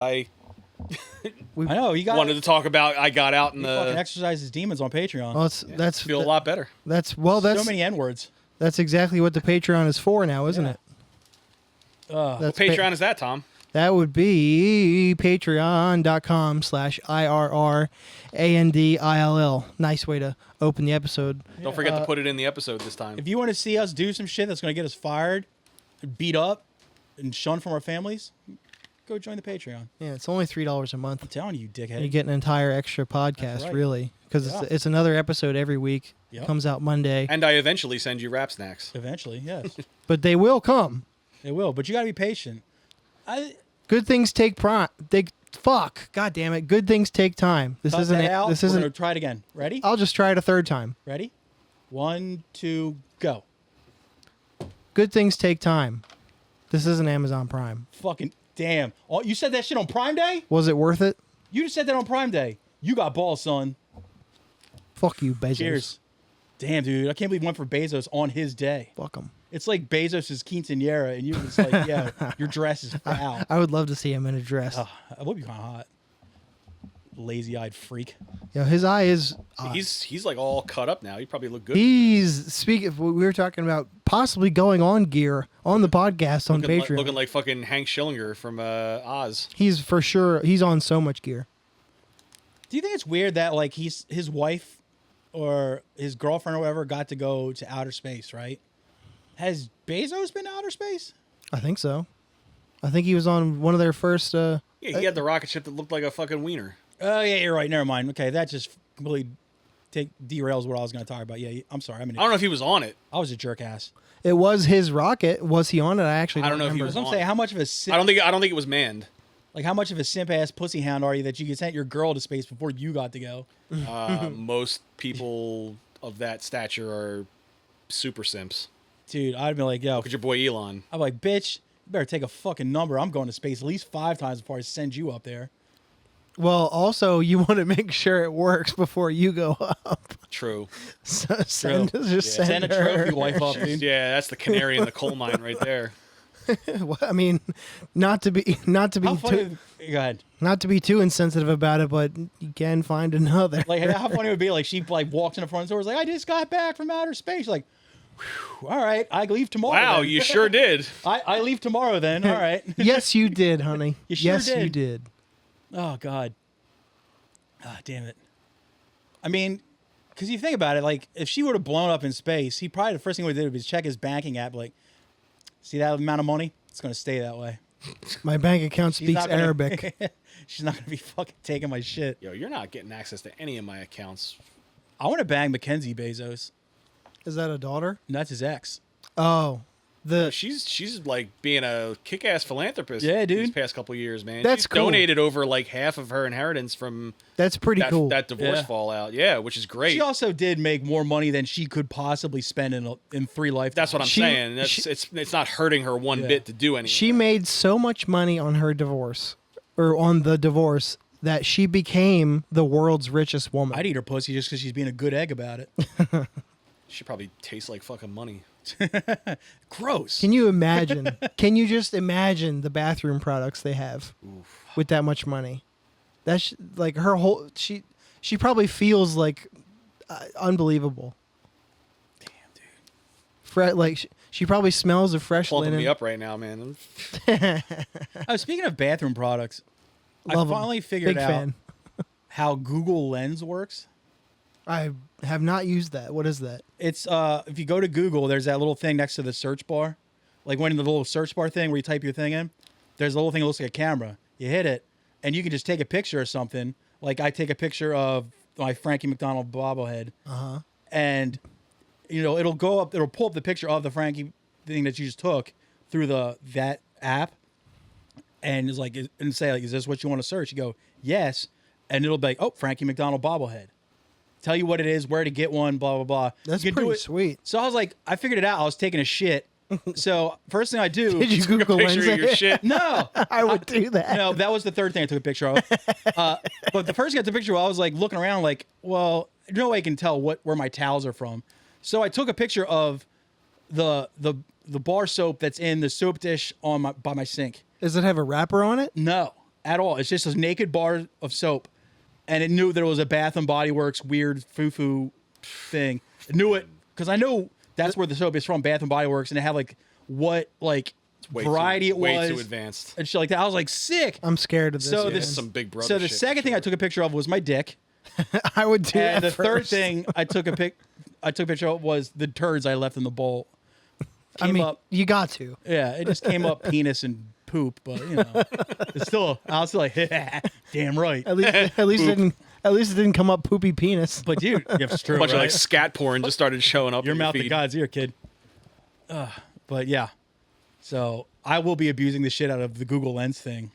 I know you wanted to talk about. I got out and fucking exercise his demons on Patreon. Well, that's feel a lot better. That's so many N words. That's exactly what the Patreon is for now, isn't it? What Patreon is that, Tom? That would be patreon.com/IRRANDILL. Nice way to open the episode. Don't forget to put it in the episode this time. If you want to see us do some shit that's going to get us fired, beat up, and shunned from our families, go join the Patreon. Yeah, it's only $3 a month. I'm telling you, dickhead. You get an entire extra podcast, right. really, because it's another episode every week. Yep. Comes out Monday. And I eventually send you rap snacks. Eventually, yes. But they will come. It will, but you got to be patient. Good things take God damn it. Good things take time. This Cut isn't that it. out. This We're isn't. gonna try it again. Ready? I'll just try it a third time. Ready? 1, 2, go. Good things take time. This isn't Amazon Prime. Fucking damn. Oh, you said that shit on Prime Day? Was it worth it? You just said that on Prime Day. You got balls, son. Fuck you, Bezos. Cheers. Damn, dude. I can't believe we went for Bezos on his day. Fuck him. It's like Bezos' quinceanera, and you was like, yeah, your dress is foul. I would love to see him in a dress. That would be kind of hot. Lazy-eyed freak. You know, his eye is... He's like all cut up now. He probably look good. We were talking about possibly going on gear on the podcast on Patreon. Looking like fucking Hank Schillinger from Oz. He's for sure... He's on so much gear. Do you think it's weird that like his wife or his girlfriend or whatever got to go to outer space, right? Has Bezos been to outer space? I think so. I think he was on one of their first... Yeah, he had the rocket ship that looked like a fucking wiener. Oh, yeah, you're right. Never mind. Okay, that just completely derails what I was going to talk about. Yeah, I'm sorry. I don't know if he was on it. I was a jerk ass. It was his rocket. Was he on it? I don't know if he was I'm on saying, it. how much of a simp, I don't think it was manned. like how much of a simp ass pussy hound are you that you could send your girl to space before you got to go? Most people of that stature are super simps. Dude, I'd be like, yo, Look at your boy Elon. I'm like, bitch, you better take a fucking number. I'm going to space at least 5 times before I send you up there. Well, also, you want to make sure it works before you go up. True. So send her. Send a trophy wife up, dude. Yeah, that's the canary in the coal mine right there. Well, I mean, not to be How too, funny? Go ahead. not to be too insensitive about it, but you can find another. Like, how funny it would be? Like, she like walks in the front door, is like, I just got back from outer space. Like, whew, all right, I leave tomorrow. Wow, then. you sure did. I leave tomorrow then. All right. Yes, you did, honey. You sure yes, did. you did. Oh God. Ah, damn it. I mean, because you think about it, like if she would have blown up in space, he probably the first thing he would do was check his banking app. Like, see that amount of money? It's going to stay that way. My bank account She's speaks not gonna- Arabic. She's not going to be fucking taking my shit. Yo, you're not getting access to any of my accounts. I want to bang Mackenzie Bezos. Is that a daughter? And that's his ex. Oh, She's like being a kick-ass philanthropist. Yeah, dude. These past couple of years, man. That's She's cool. donated over like half of her inheritance from that's pretty cool. that divorce Yeah. fallout. Yeah, which is great. She also did make more money than she could possibly spend in 3 lifetimes. That's what I'm saying. It's not hurting her one bit to do anything. She made so much money on her divorce, or on the divorce, that she became the world's richest woman. I'd eat her pussy just because she's being a good egg about it. She probably tastes like fucking money. Gross. Can you imagine? Can you just imagine the bathroom products they have with that much money? That's like her whole. She probably feels like unbelievable. Damn, dude. Like she probably smells of fresh Plumping linen. me up right now, man. Oh, speaking of bathroom products, Love I 'em. finally figured Big out fan. how Google Lens works. I have not used that. What is that? It's if you go to Google, there's that little thing next to the search bar. Like when the little search bar thing where you type your thing in, there's a little thing that looks like a camera. You hit it, and you can just take a picture of something. Like I take a picture of my Frankie McDonald bobblehead, and it'll go up. It'll pull up the picture of the Frankie thing that you just took through that app, and it's like and say like, is this what you want to search? You go yes, and it'll be like, oh, Frankie McDonald bobblehead. Tell you what it is, where to get one, blah, blah, blah. That's You can do pretty it. sweet. So I was like, I figured it out. I was taking a shit. So first thing I do. Did you Google Picture of Wednesday? your shit. No. I would do that. No, that was the third thing I took a picture of. But the first thing I took a picture of, I was like looking around like, well, no way I can tell where my towels are from. So I took a picture of the bar soap that's in the soap dish by my sink. Does it have a wrapper on it? No. at all. It's just a naked bar of soap, and it knew there was a Bath and Body Works weird foo-foo thing. It knew it because I know that's where the soap is from, Bath and Body Works, and it had like what like variety it was, way too advanced, and shit like that. I was like, sick. I'm scared of this. So this is some Big Brother. So the shit second for thing I sure. took a picture of was my dick, I would do and that the third first. thing I took a picture of was the turds I left in the bowl. I mean, you got to. Yeah, it just came up penis and poop, but you know, it's still. I was still like, damn right. At least it didn't come up poopy penis. But dude, it's true. A bunch right? of like scat porn just started showing up. Your in mouth feed. to God's ear, kid. But yeah, so I will be abusing the shit out of the Google Lens thing.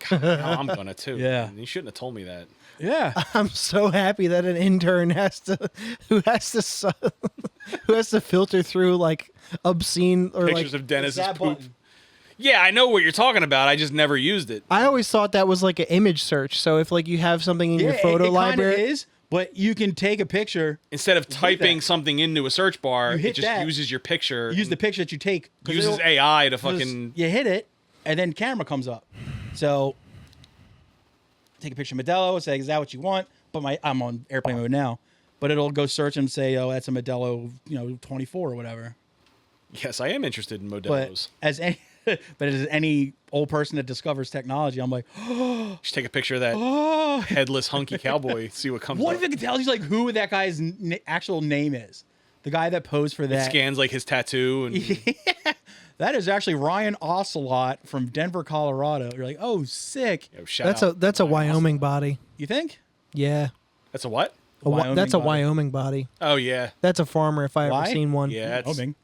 God, no, I'm gonna too. Yeah. Man. You shouldn't have told me that. Yeah, I'm so happy that an intern who has to filter through like obscene or Pictures like. of Dennis's that poop. button. Yeah, I know what you're talking about. I just never used it. I always thought that was like an image search. So if like you have something in your photo it library, kinda is, but you can take a picture, Instead of typing that. something into a search bar, You hit it just that. uses your picture. use the picture that you take. 'Cause uses it'll- AI to 'cause fucking. You hit it, and then camera comes up. So take a picture of Modelo, say, is that what you want? But I'm on airplane mode now. But it'll go search and say, oh, that's a Modelo, 24 or whatever. Yes, I am interested in But Modelo's. as any old person that discovers technology, I'm like, Just take a picture of that oh, headless hunky cowboy. See what comes what up. if it can tell you like who that guy's actual name is? The guy that posed for It that. scans like his tattoo and That is actually Ryan Ocelot from Denver, Colorado. You're like, oh, sick. yo, shout out. that's a Wyoming body. You think? Yeah, That's a what? that's a body. Wyoming body. Oh yeah, That's a farmer if I Why? ever seen one. yeah. That's, Wyoming.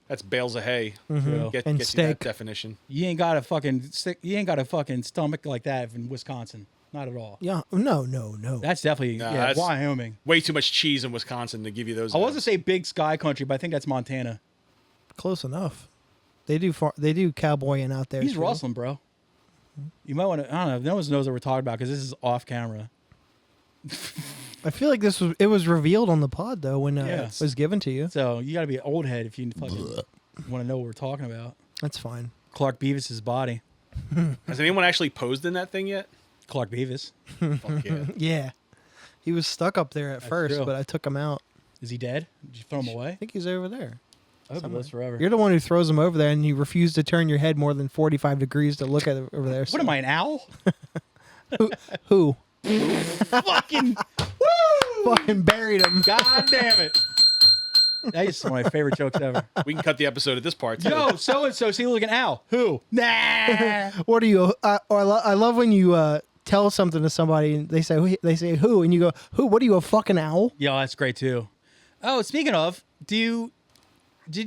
that's bales of hay. True. Get And you that steak. definition. You ain't got a fucking stomach like that in Wisconsin. Not at all. Yeah. No. That's definitely Nah, yeah, that's- Wyoming. Way too much cheese in Wisconsin to give you those. I was to odds. say big sky country, but I think that's Montana. Close enough. They do cowboying out there. He's too. rustling, bro. You might want to. I don't know. No one knows what we're talking about because this is off camera. I feel like it was revealed on the pod though when Yes. it was given to you. So you got to be an old head if you fucking want to know what we're talking about. That's fine. Clark Beavis's body. Has anyone actually posed in that thing yet? Clark Beavis. Fuck yeah. Yeah. He was stuck up there at first, true. but I took him out. Is he dead? Did you throw him I away? think he's over there. I hope he lives forever. You're the one who throws him over there, and you refuse to turn your head more than 45 degrees to look at it over there. What am I, an owl? Who? Fucking Fucking buried him. God damn it. That is one of my favorite jokes ever. We can cut the episode at this part too. Yo, so and so, see, look an owl. Who? Nah. What are you? I love when you tell something to somebody and they say who, and you go who? What are you, a fucking owl? Yo, that's great too. Oh, speaking of, did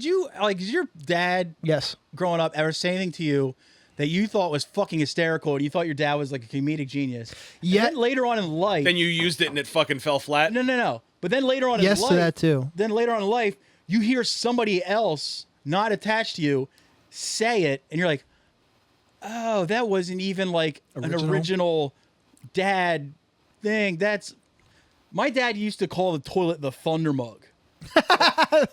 your dad Yes. growing up ever say anything to you that you thought was fucking hysterical and you thought your dad was like a comedic genius? And Yeah. then later on in life. Then you used it and it fucking fell flat. No. But then later on Yes in life. to that too. Then later on in life, you hear somebody else not attached to you say it, and you're like, oh, that wasn't even like an original dad thing. My dad used to call the toilet the thunder mug.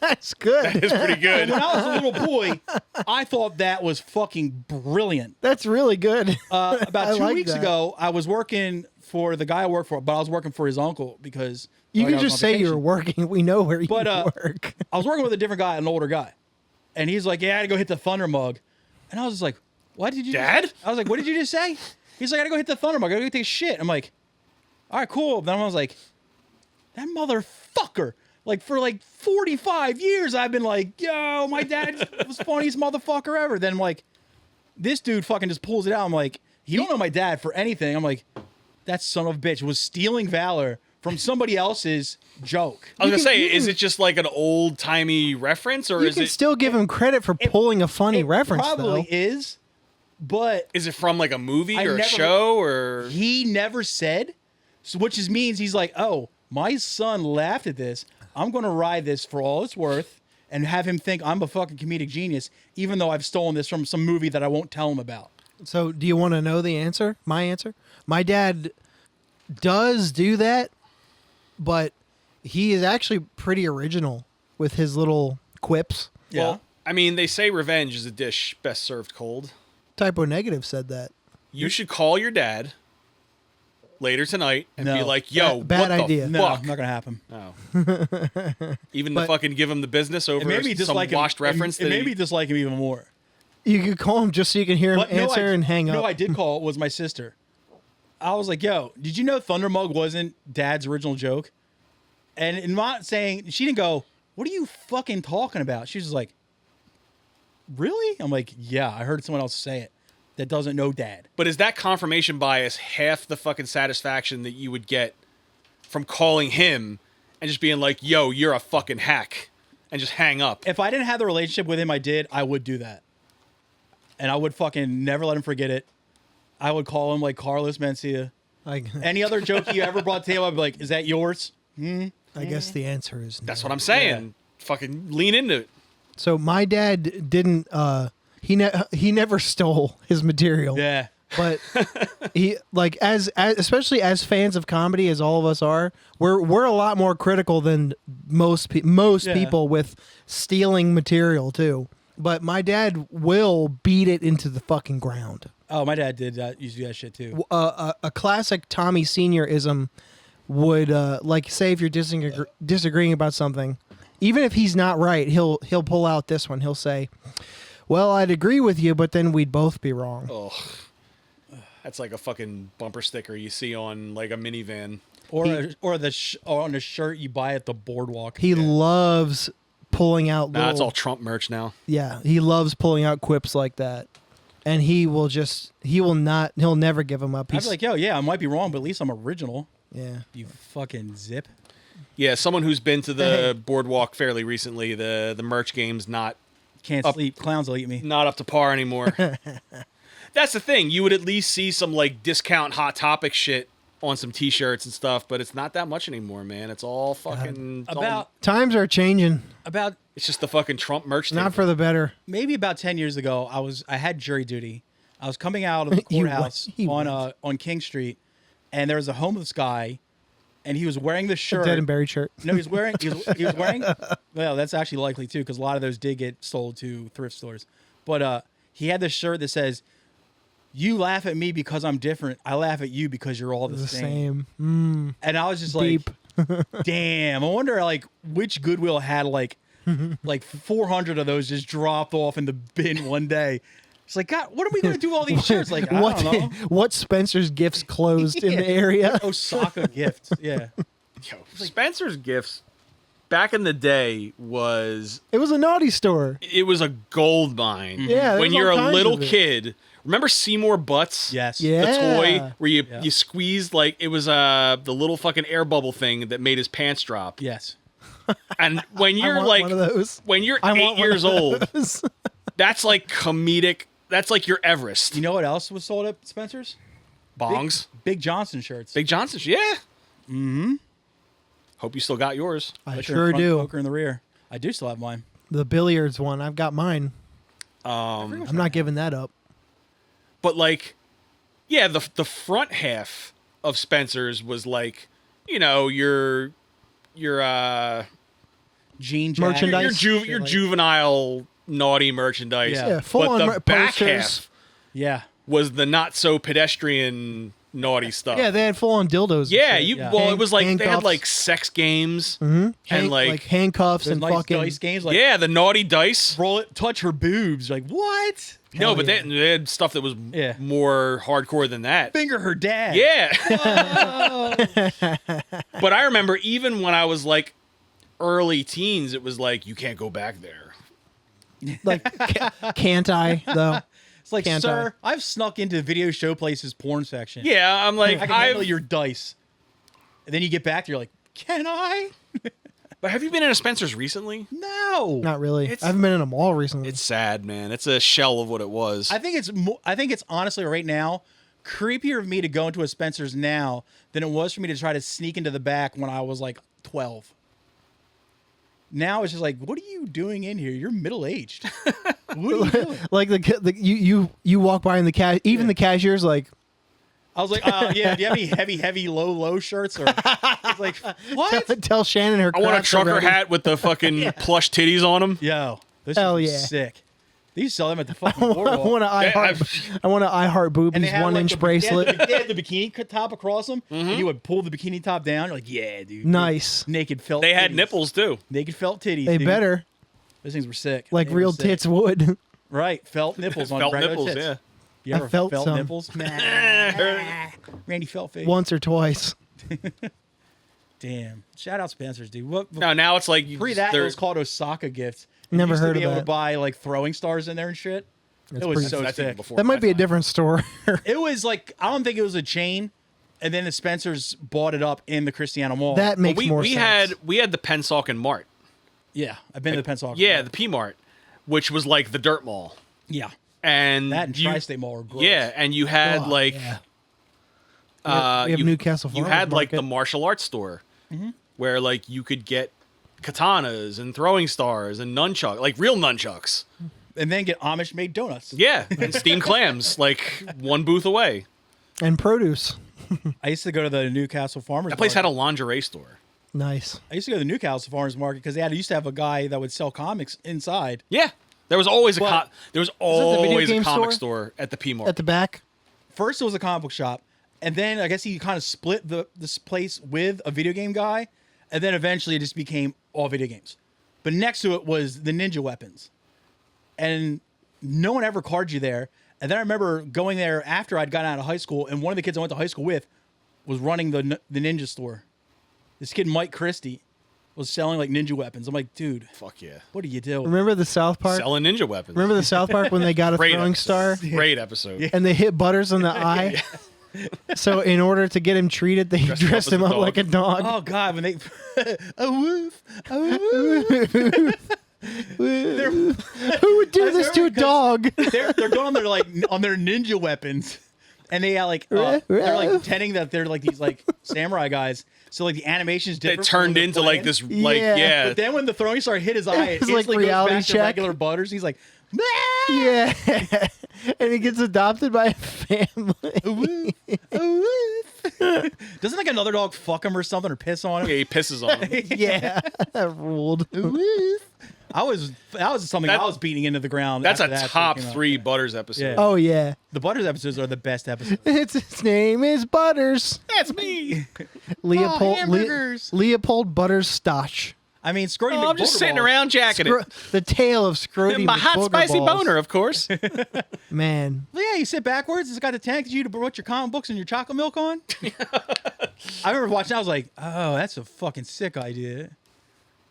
That's good. It's pretty good. When I was a little boy, I thought that was fucking brilliant. That's really good. About I 2 like weeks that. ago, I was working for the guy I work for, but I was working for his uncle because You I can was just on say vacation. you're working. We know where you But, work. I was working with a different guy, an older guy, and he's like, "Yeah, I had to go hit the thunder mug," and I was just like, "What did you, Dad?" Just I was like, "What did you just say?" He's like, "I gotta go hit the thunder mug. I gotta go take a shit." I'm like, "All right, cool." Then I was like, "That motherfucker!" Like for like 45 years, I've been like, "Yo, my dad was the funniest motherfucker ever." Then like, this dude fucking just pulls it out. I'm like, "You don't know my dad for anything." I'm like, "That son of a bitch was stealing valor from somebody else's joke." I was gonna say, you is can- it just like an old timey reference, or You is can it still give him credit for pulling a funny It reference, probably though. is, but is it from like a movie I or a never- show or? he never said, so which is means he's like, oh, my son laughed at this. I'm going to ride this for all it's worth and have him think I'm a fucking comedic genius, even though I've stolen this from some movie that I won't tell him about. So, do you want to know the answer? My answer? My dad does do that, but he is actually pretty original with his little quips. Yeah. Well, I mean, they say revenge is a dish best served cold. Typo Negative said that. You should call your dad later tonight and be No. like, "Yo, Bad what idea. the No, fuck?" not gonna happen. Oh. Even to But- fucking give him the business over And maybe some dislike him. washed reference. And that he- maybe dislike him even more. You could call him just so you can hear him But answer and hang up. No, I did call. Was my sister. I was like, "Yo, did you know Thunder Mug wasn't Dad's original joke?" And in not saying, she didn't go, "What are you fucking talking about?" She was just like, "Really?" I'm like, "Yeah, I heard someone else say it that doesn't know Dad." But is that confirmation bias half the fucking satisfaction that you would get from calling him and just being like, "Yo, you're a fucking hack," and just hang up? If I didn't have the relationship with him, I would do that, and I would fucking never let him forget it. I would call him like Carlos Mencia. Like, Any other joke you ever brought to him, I'd be like, "Is that yours?" I guess the answer is no. That's what I'm saying. Fucking lean into it. So my dad didn't. He never stole his material. Yeah. But he like as especially as fans of comedy as all of us are, we're a lot more critical than most Yeah. people with stealing material too. But my dad will beat it into the fucking ground. Oh, my dad did that. Used to do that shit too. A classic Tommy Senior-ism would like say if you're disagreeing about something, even if he's not right, he'll pull out this one. He'll say, "Well, I'd agree with you, but then we'd both be wrong." Oh, that's like a fucking bumper sticker you see on like a minivan. Or on a shirt you buy at the boardwalk. He loves pulling out Nah, little, it's all Trump merch now. yeah, he loves pulling out quips like that. And he'll never give them up. I'd be like, "Yo, yeah, I might be wrong, but at least I'm original." yeah. You fucking zip. Yeah, someone who's been to the Hey. boardwalk fairly recently, the merch game's not Can't Up. sleep. Clowns will eat me. not up to par anymore. That's the thing. You would at least see some like discount Hot Topic shit on some T-shirts and stuff, but it's not that much anymore, man. It's all fucking Times are changing, it's just the fucking Trump merch. not table. for the better. maybe about 10 years ago, I had jury duty. I was coming out of the You courthouse went. on King Street, and there was a homeless guy, and he was wearing the shirt. Dead and buried shirt. No, he was wearing. He was wearing. Well, that's actually likely too, because a lot of those did get sold to thrift stores. But he had this shirt that says, "You laugh at me because I'm different. I laugh at you because you're all the The same." same. And I was just Deep. like, "Damn!" I wonder like which Goodwill had like 400 of those just dropped off in the bin one day. It's like, God, what are we gonna do with all these shirts? Like, I what don't know. what Spencer's Gifts closed in Yeah. the area? Osaka gifts. Yeah. Yo, Spencer's Gifts back in the day was It was a naughty store. it was a gold mine. Yeah, there when was all you're a kinds little of it. kid, remember Seymour Butts? Yes. Yeah. The toy where you Yeah. you squeezed like it was the little fucking air bubble thing that made his pants drop. Yes. And when I you're want like one of those. when you're I want 8 one years of old, those. that's like comedic. That's like your Everest. You know what else was sold at Spencer's? Bongs. Big Johnson shirts. Big Johnson's, yeah. Mm-hmm. Hope you still got yours. I Poker in sure front, do. Poker in the rear. I do still have mine. The billiards one, I've got mine. Um, I'm not giving that up. but like, yeah, the front half of Spencer's was like, you know, your Jean jacket. Merchandise. your juvenile naughty merchandise. Yeah. Yeah, full but on the back posters. half Yeah. was the not so pedestrian naughty stuff. Yeah, they had full on dildos. and Yeah, shit. you. Yeah. Well, it was like they had Handcuffs. like sex games Hang- and like, handcuffs Those and nice fucking. dice games like yeah, the naughty dice. roll it, touch her boobs. Like what? No, Hell but yeah. they had stuff that was Yeah. more hardcore than that. Finger her dad. Yeah. But I remember even when I was like early teens, it was like, you can't go back there. Like, can't I though? It's like, Can't sir, I've snuck into Video Show Place's porn section. Yeah, I'm like, I can handle your dice. And then you get back, you're like, can I? But have you been in a Spencer's recently? No. Not really. It's- I haven't been in a mall recently. It's sad, man. It's a shell of what it was. I think it's honestly right now creepier of me to go into a Spencer's now than it was for me to try to sneak into the back when I was like 12. Now it's just like, what are you doing in here? You're middle aged. What are you doing? Like you walk by in the cash. Even the cashier's like, I was like, yeah, do you have any heavy, low shirts? Or I was like, what? tell Shannon her. I want a cracks are trucker ready. hat with the fucking plush titties on them. Yo, this Hell is yeah. sick. They used to sell them at the fucking I boardwalk. want to I want to I Heart And they Boobies had, 1 like, inch the- bracelet. They had the bikini top across them, and you would pull the bikini top down. You're like, yeah, dude. Nice. Naked felt. They had titties. nipples too. Naked felt titties. They dude. better, Those things were sick. like They were real sick. tits would. Right, felt nipples on Felt regular nipples, tits. yeah. You I ever felt felt some. nipples? Randy felt face. Once or twice. Damn. Shout out Spencer's, dude. What? No, now it's like you Pre just- that, it they're- was called Osaka gifts. You Never used to heard be of able that. to buy like throwing stars in there and shit. That's It was pretty- so that's even sick. before That might my be a time. different store. It was like I don't think it was a chain, and then the Spencers bought it up in the Christiana Mall. That But makes we more we sense. had the Pennsauken Mart. yeah, I've been to the Pensacola. Yeah, the P Mart, which was like the dirt mall. yeah. And That and you- Tri-State Mall were gross. Yeah, and you had Oh, like yeah. uh we have you, Newcastle you Farmers had like Market. the martial arts store Mm-hmm. where like you could get katanas and throwing stars and nunchucks, like real nunchucks. and then get Amish made donuts. Yeah, and steamed clams like one booth away. And produce. I used to go to the Newcastle Farmers. That place had Market. a lingerie store. Nice. I used to go to the Newcastle Farmers Market because used to have a guy that would sell comics inside. Yeah, there was always But- there was the video always a game comic store? store at the P Mart. At the back. First, it was a comic book shop, and then I guess he kind of split this place with a video game guy, and then eventually it just became all video games. But next to it was the ninja weapons, and no one ever carded you there. And then I remember going there after I'd gotten out of high school, and one of the kids I went to high school with was running the ninja store. This kid Mike Christie was selling like ninja weapons. I'm like, dude, Fuck yeah, what do you do? Remember the South Park? selling ninja weapons. Remember the South Park when they got a Great throwing episode. star Great episode. and they hit Butters on the eye? So in order to get him treated, they dressed him as a up dog. like a dog. Oh God, when they a woof, a woof. Who would do I this to a remember 'cause- dog? They're going on their on their ninja weapons, and they like they're like pretending that they're like these like samurai guys. So like the animation is It different. from when turned they're into like playing. this, like Yeah. yeah. But then when the throwing star hit his eye, it It's like instantly reality goes back check. to regular Butters. He's like, "Ah!" Yeah. And he gets adopted by a family. Doesn't like another dog fuck him or something or piss on him? Yeah, he pisses on him. Yeah. That ruled. That was something That- I was beating into the ground. That's after a that top came out. 3 Butters episode. Yeah. Oh, yeah. The Butters episodes are the best episodes. His name is Butters. That's me. Leopold hamburgers. Leopold Butters Stotch. I mean, Scrody Oh, I'm just sitting around jacking it. The tale of Scrody My with hot booger spicy balls. boner, of course. Man. Yeah, you sit backwards. It's got the tank that you to put your comic books and your chocolate milk on. I remember watching. I was like, "Oh, that's a fucking sick idea."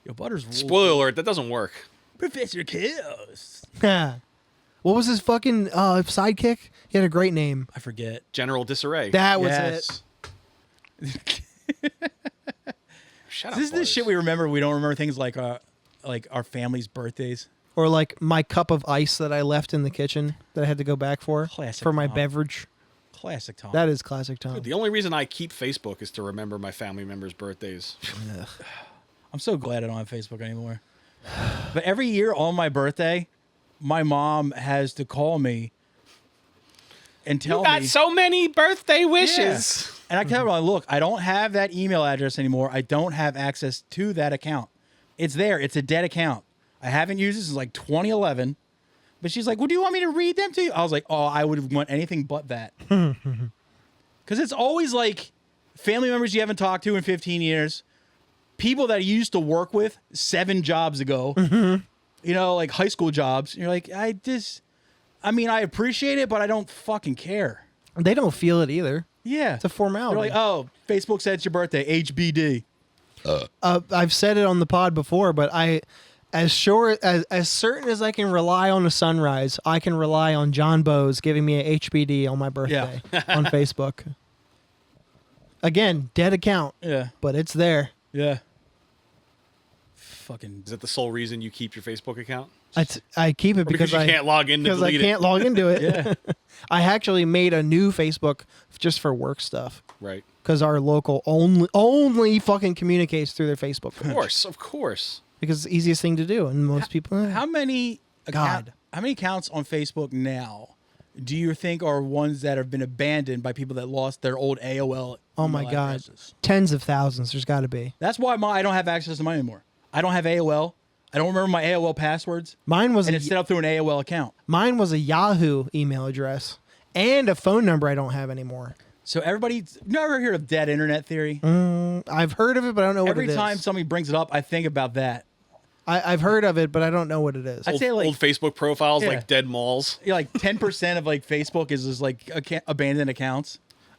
Yo, Butters. ruled. Spoiler alert, that doesn't work. Professor Chaos. What was his fucking sidekick? He had a great name. I forget. General disarray. That was it. Yes. Shut up, This is the Butters. shit we remember. We don't remember things like our family's birthdays. Or like my cup of ice that I left in the kitchen that I had to go back for Classic for my Tom. beverage. Classic Tom. That is classic Tom. The only reason I keep Facebook is to remember my family members' birthdays. I'm so glad I don't have Facebook anymore. But every year on my birthday, my mom has to call me and tell You got me. so many birthday wishes. Yeah. And I tell her, look, I don't have that email address anymore. I don't have access to that account. It's there. It's a dead account. I haven't used it since like 2011. But she's like, well, do you want me to read them to you? I was like, oh, I would want anything but that. Because it's always like family members you haven't talked to in 15 years, people that you used to work with 7 jobs ago, you know, like high school jobs. You're like, I appreciate it, but I don't fucking care. They don't feel it either. Yeah. It's a formality. They're like, oh, Facebook said it's your birthday, HBD. I've said it on the pod before, but as certain as I can rely on a sunrise, I can rely on John Bowes giving me a HBD on my birthday on Facebook. Again, dead account, Yeah. but it's there. Yeah. Fucking. Is that the sole reason you keep your Facebook account? I keep it Or because because you I can't log in to because I delete can't log into it. Yeah. I actually made a new Facebook just for work stuff it. Right. because our local only fucking communicates through their Facebook page. Of course. Because it's the easiest thing to do, and most people. How many God. How many accounts on Facebook now do you think are ones that have been abandoned by people that lost their old AOL? Oh my email God, addresses? tens of thousands. There's got to be. That's why I don't have access to mine anymore. I don't have AOL. I don't remember my AOL passwords, Mine was and it's set up through an AOL account. mine was a Yahoo email address and a phone number I don't have anymore. So everybody's never heard of dead internet theory. I've heard of it, but I don't know Every what it is. time somebody brings it up, I think about that. I've heard of it, but I don't know what it is. I'd say like old Facebook profiles Yeah. like dead malls. like 10% of like Facebook is like abandoned accounts.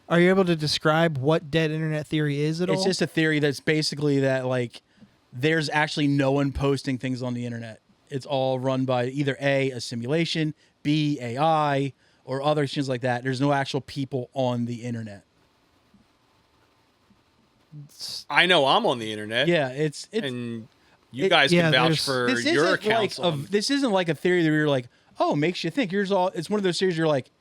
Are you able to describe what dead internet theory is at all? It's just a theory that's basically that like there's actually no one posting things on the internet. It's all run by either a simulation, B, AI, or other things like that. There's no actual people on the internet. I know I'm on the internet. Yeah, it's And you guys yeah, can vouch there's- for this your isn't like accounts. this isn't like a theory that you're like, oh, makes you think. It's one of those theories you're like,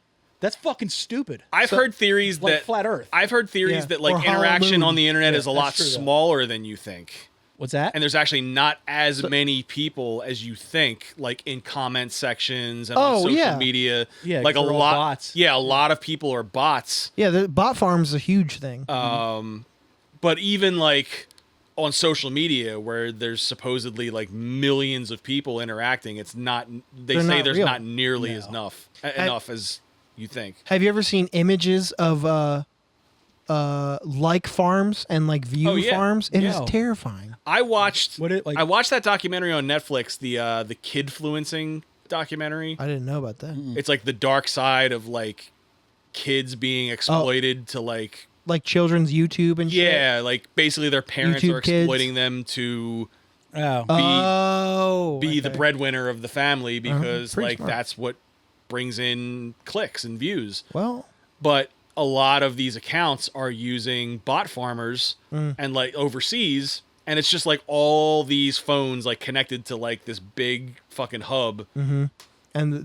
that's fucking stupid. I've heard theories like that flat Earth. I've heard theories Yeah, that or like hollow interaction moon. on the internet Yeah, is a lot that's true, though. smaller than you think. What's that? And there's actually not as many people as you think, like in comment sections and on Oh, social yeah. media. Yeah, like a 'cause they're all lot. bots. Yeah, a lot of people are bots. yeah, the bot farm's a huge thing. But even like on social media, where there's supposedly like millions of people interacting, it's not. They They're say not there's real. not nearly as enough as you think. Have you ever seen images of like farms and like view Oh, yeah. farms? It is Yeah. terrifying. I watched. Like? I watched that documentary on Netflix, the kid-fluencing documentary. I didn't know about that. It's like the dark side of like kids being exploited to like Like children's YouTube and shit. yeah, like basically their parents YouTube are Kids. exploiting them to Oh, Oh, be the okay. breadwinner of the family because pretty like smart. that's what brings in clicks and views. Well, But a lot of these accounts are using bot farmers and like overseas, and it's just like all these phones like connected to like this big fucking hub. and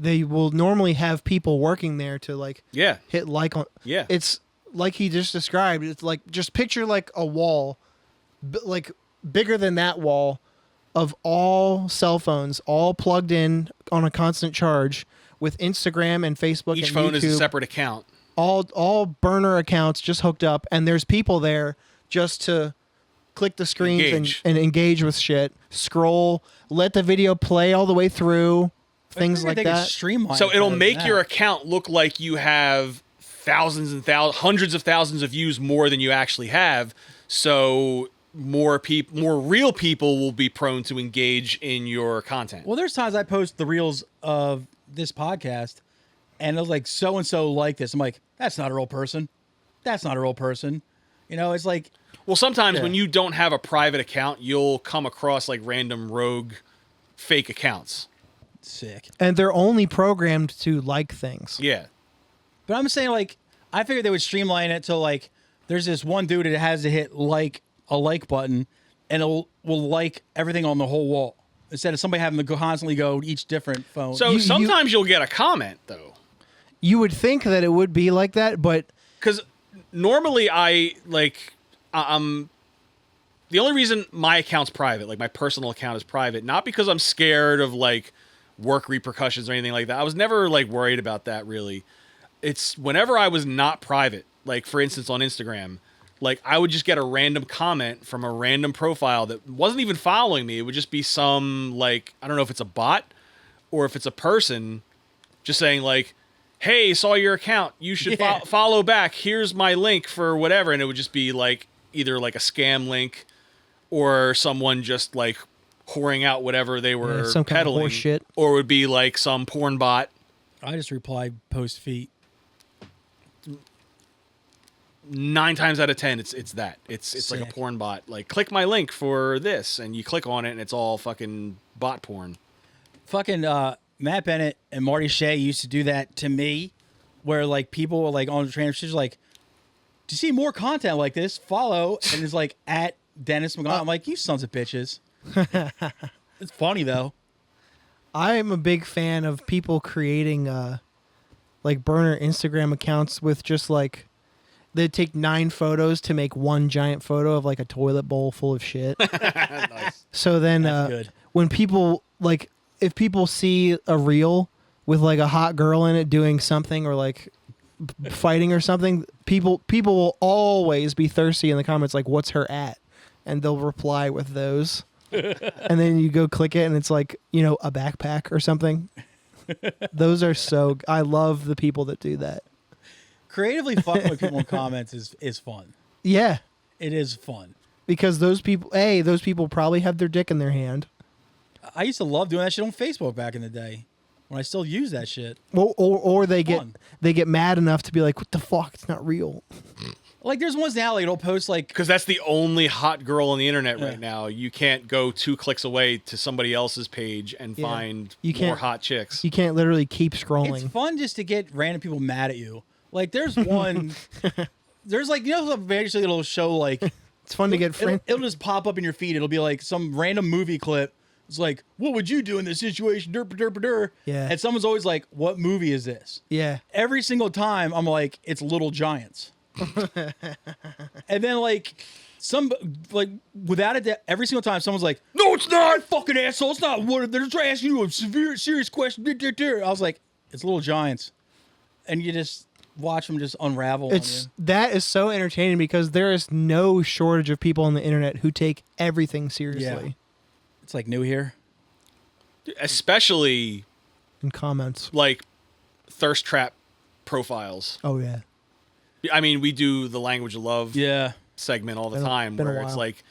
they will normally have people working there to like Yeah. hit like on. Yeah. It's like he just described. It's like just picture like a wall, like bigger than that wall, of all cell phones, all plugged in on a constant charge with Instagram and Facebook. Each and phone is a YouTube, separate account. all burner accounts just hooked up, and there's people there just to click the screens Engage. and engage with shit, scroll, let the video play all the way through, things like that. So it'll make your account look like you have thousands and hundreds of thousands of views more than you actually have. So more real people will be prone to engage in your content. Well, there's times I post the reels of this podcast, and it's like so and so like this. I'm like, that's not a real person. That's not a real person. You know, it's like Well, sometimes Yeah. when you don't have a private account, you'll come across like random rogue fake accounts. sick. And they're only programmed to like things. Yeah. But I'm saying like I figured they would streamline it to like there's this one dude that has to hit like a like button, and it will like everything on the whole wall instead of somebody having to constantly go to each different phone. So sometimes you'll get a comment though. You would think that it would be like that, but Because normally I'm the only reason my account's private, like my personal account is private, not because I'm scared of like work repercussions or anything like that. I was never like worried about that really. It's whenever I was not private, like for instance on Instagram, like I would just get a random comment from a random profile that wasn't even following me. It would just be some like, I don't know if it's a bot or if it's a person just saying like, hey, saw your account. You should Yeah. follow back. Here's my link for whatever. And it would just be like either like a scam link or someone just like whoring out whatever they were some kind of peddling. horse shit. Or it would be like some porn bot. I just reply post feet. 9 times out of 10, it's that. It's like a Sick. porn bot. Like, click my link for this. And you click on it and it's all fucking bot porn. Fucking Matt Bennett and Marty Shea used to do that to me, where like people were like on the train, she's like, "Do you see more content like this? Follow," and it's like at Dennis McGon. I'm like, "You sons of bitches." It's funny though. I'm a big fan of people creating like burner Instagram accounts with just like they take 9 photos to make one giant photo of like a toilet bowl full of shit. Nice. So then good. when people like if people see a reel with like a hot girl in it doing something or like fighting or something, people will always be thirsty in the comments like what's her at, and they'll reply with those. and then you go click it and it's like, you know, a backpack or something. Those are I love the people that do that. Creatively fucking with people in comments is fun. Yeah. It is fun. Because those people probably have their dick in their hand. I used to love doing that shit on Facebook back in the day when I still use that shit. Well, or they Fun. get mad enough to be like, what the fuck? It's not real. Like there's ones now like it'll post like Because that's the only hot girl on the internet Yeah. right now. You can't go 2 clicks away to somebody else's page and Yeah. find You more can't- hot chicks. You can't literally keep it's scrolling. fun just to get random people mad at you. Like there's one there's like, you know, eventually it'll show like It's fun to get friends. it'll just pop up in your feed. It'll be like some random movie clip. It's like, what would you do in this situation? Derp, derp, derp. Yeah. And someone's always like, what movie is this? Yeah. Every single time I'm like, it's Little Giants. And then like without a doubt, every single time someone's like, no, it's not, fucking asshole. It's not what they're trying to ask you a serious question. I was like, it's Little Giants. And you just watch them just unravel on you. That is so entertaining because there is no shortage of people on the internet who take everything seriously It's like new here. Especially in comments. like thirst trap profiles. Oh yeah. I mean, we do the language of love Yeah. segment all the Been a- time been a where it's while. like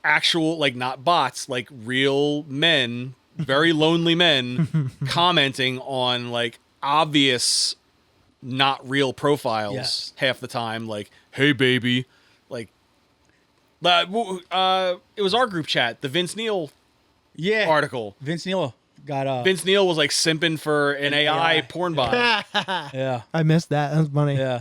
actual, like not bots, like real men, very lonely men commenting on like obvious not real profiles Yes. half the time. Like, hey, baby. Like, it was our group chat, the Vince Neil Yeah. article. Vince Neil got Vince Neil was like simping for an AI AI. porn bot. yeah. I missed that. That was funny. Yeah.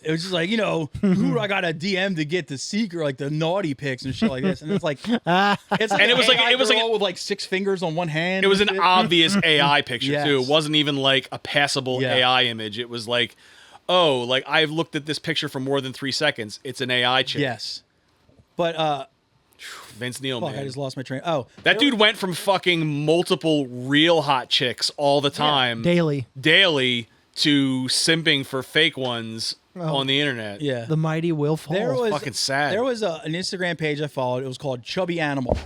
It was just like, you know, who do I got a DM to get the secret, like the naughty pics and shit like this. And it's like, it's like And it was like- AI it was like- girl with like 6 fingers on one hand. It was and an shit. obvious AI picture Yes. too. It wasn't even like a passable Yeah. AI image. It was like, oh, like I've looked at this picture for more than 3 seconds. It's an AI chick. Yes. But Vince Neil, fuck, man. I just lost my train. Oh, That dude went from fucking multiple real hot chicks all the time, Daily. daily, to simping for fake ones Oh. on the internet. yeah. The mighty will fall. There was fucking sad. There was an Instagram page I followed. It was called Chubby Animal,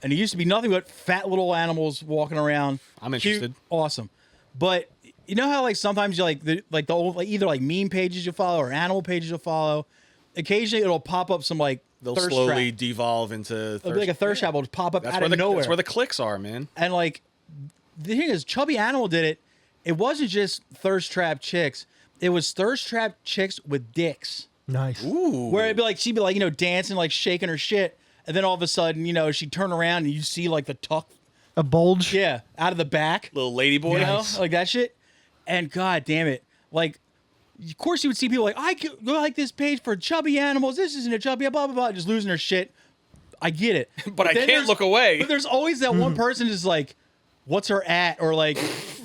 and it used to be nothing but fat little animals walking around. I'm Cute, interested. awesome, but you know how like sometimes you like the old like either like meme pages you follow or animal pages you follow. Occasionally it'll pop up some like They'll thirst slowly trap. devolve into It'll be like a thirst trap will just pop up That's out where of the nowhere. that's where the clicks are, man. And like the thing is, Chubby Animal did it. It wasn't just thirst trap chicks. It was thirst trap chicks with dicks. Nice. Ooh. Where it'd be like she'd be like, you know, dancing, like shaking her shit, and then all of a sudden, you know, she'd turn around and you see like the tuck, A bulge. yeah, out of the back, Little lady boy. you know, Nice. like that shit. And god damn it, like, of course you would see people like, I go like this page for chubby animals. This isn't a chubby, blah blah blah, just losing their shit. I get it, But I then can't there's- look away. But there's always that one person who's like, what's her at, or like,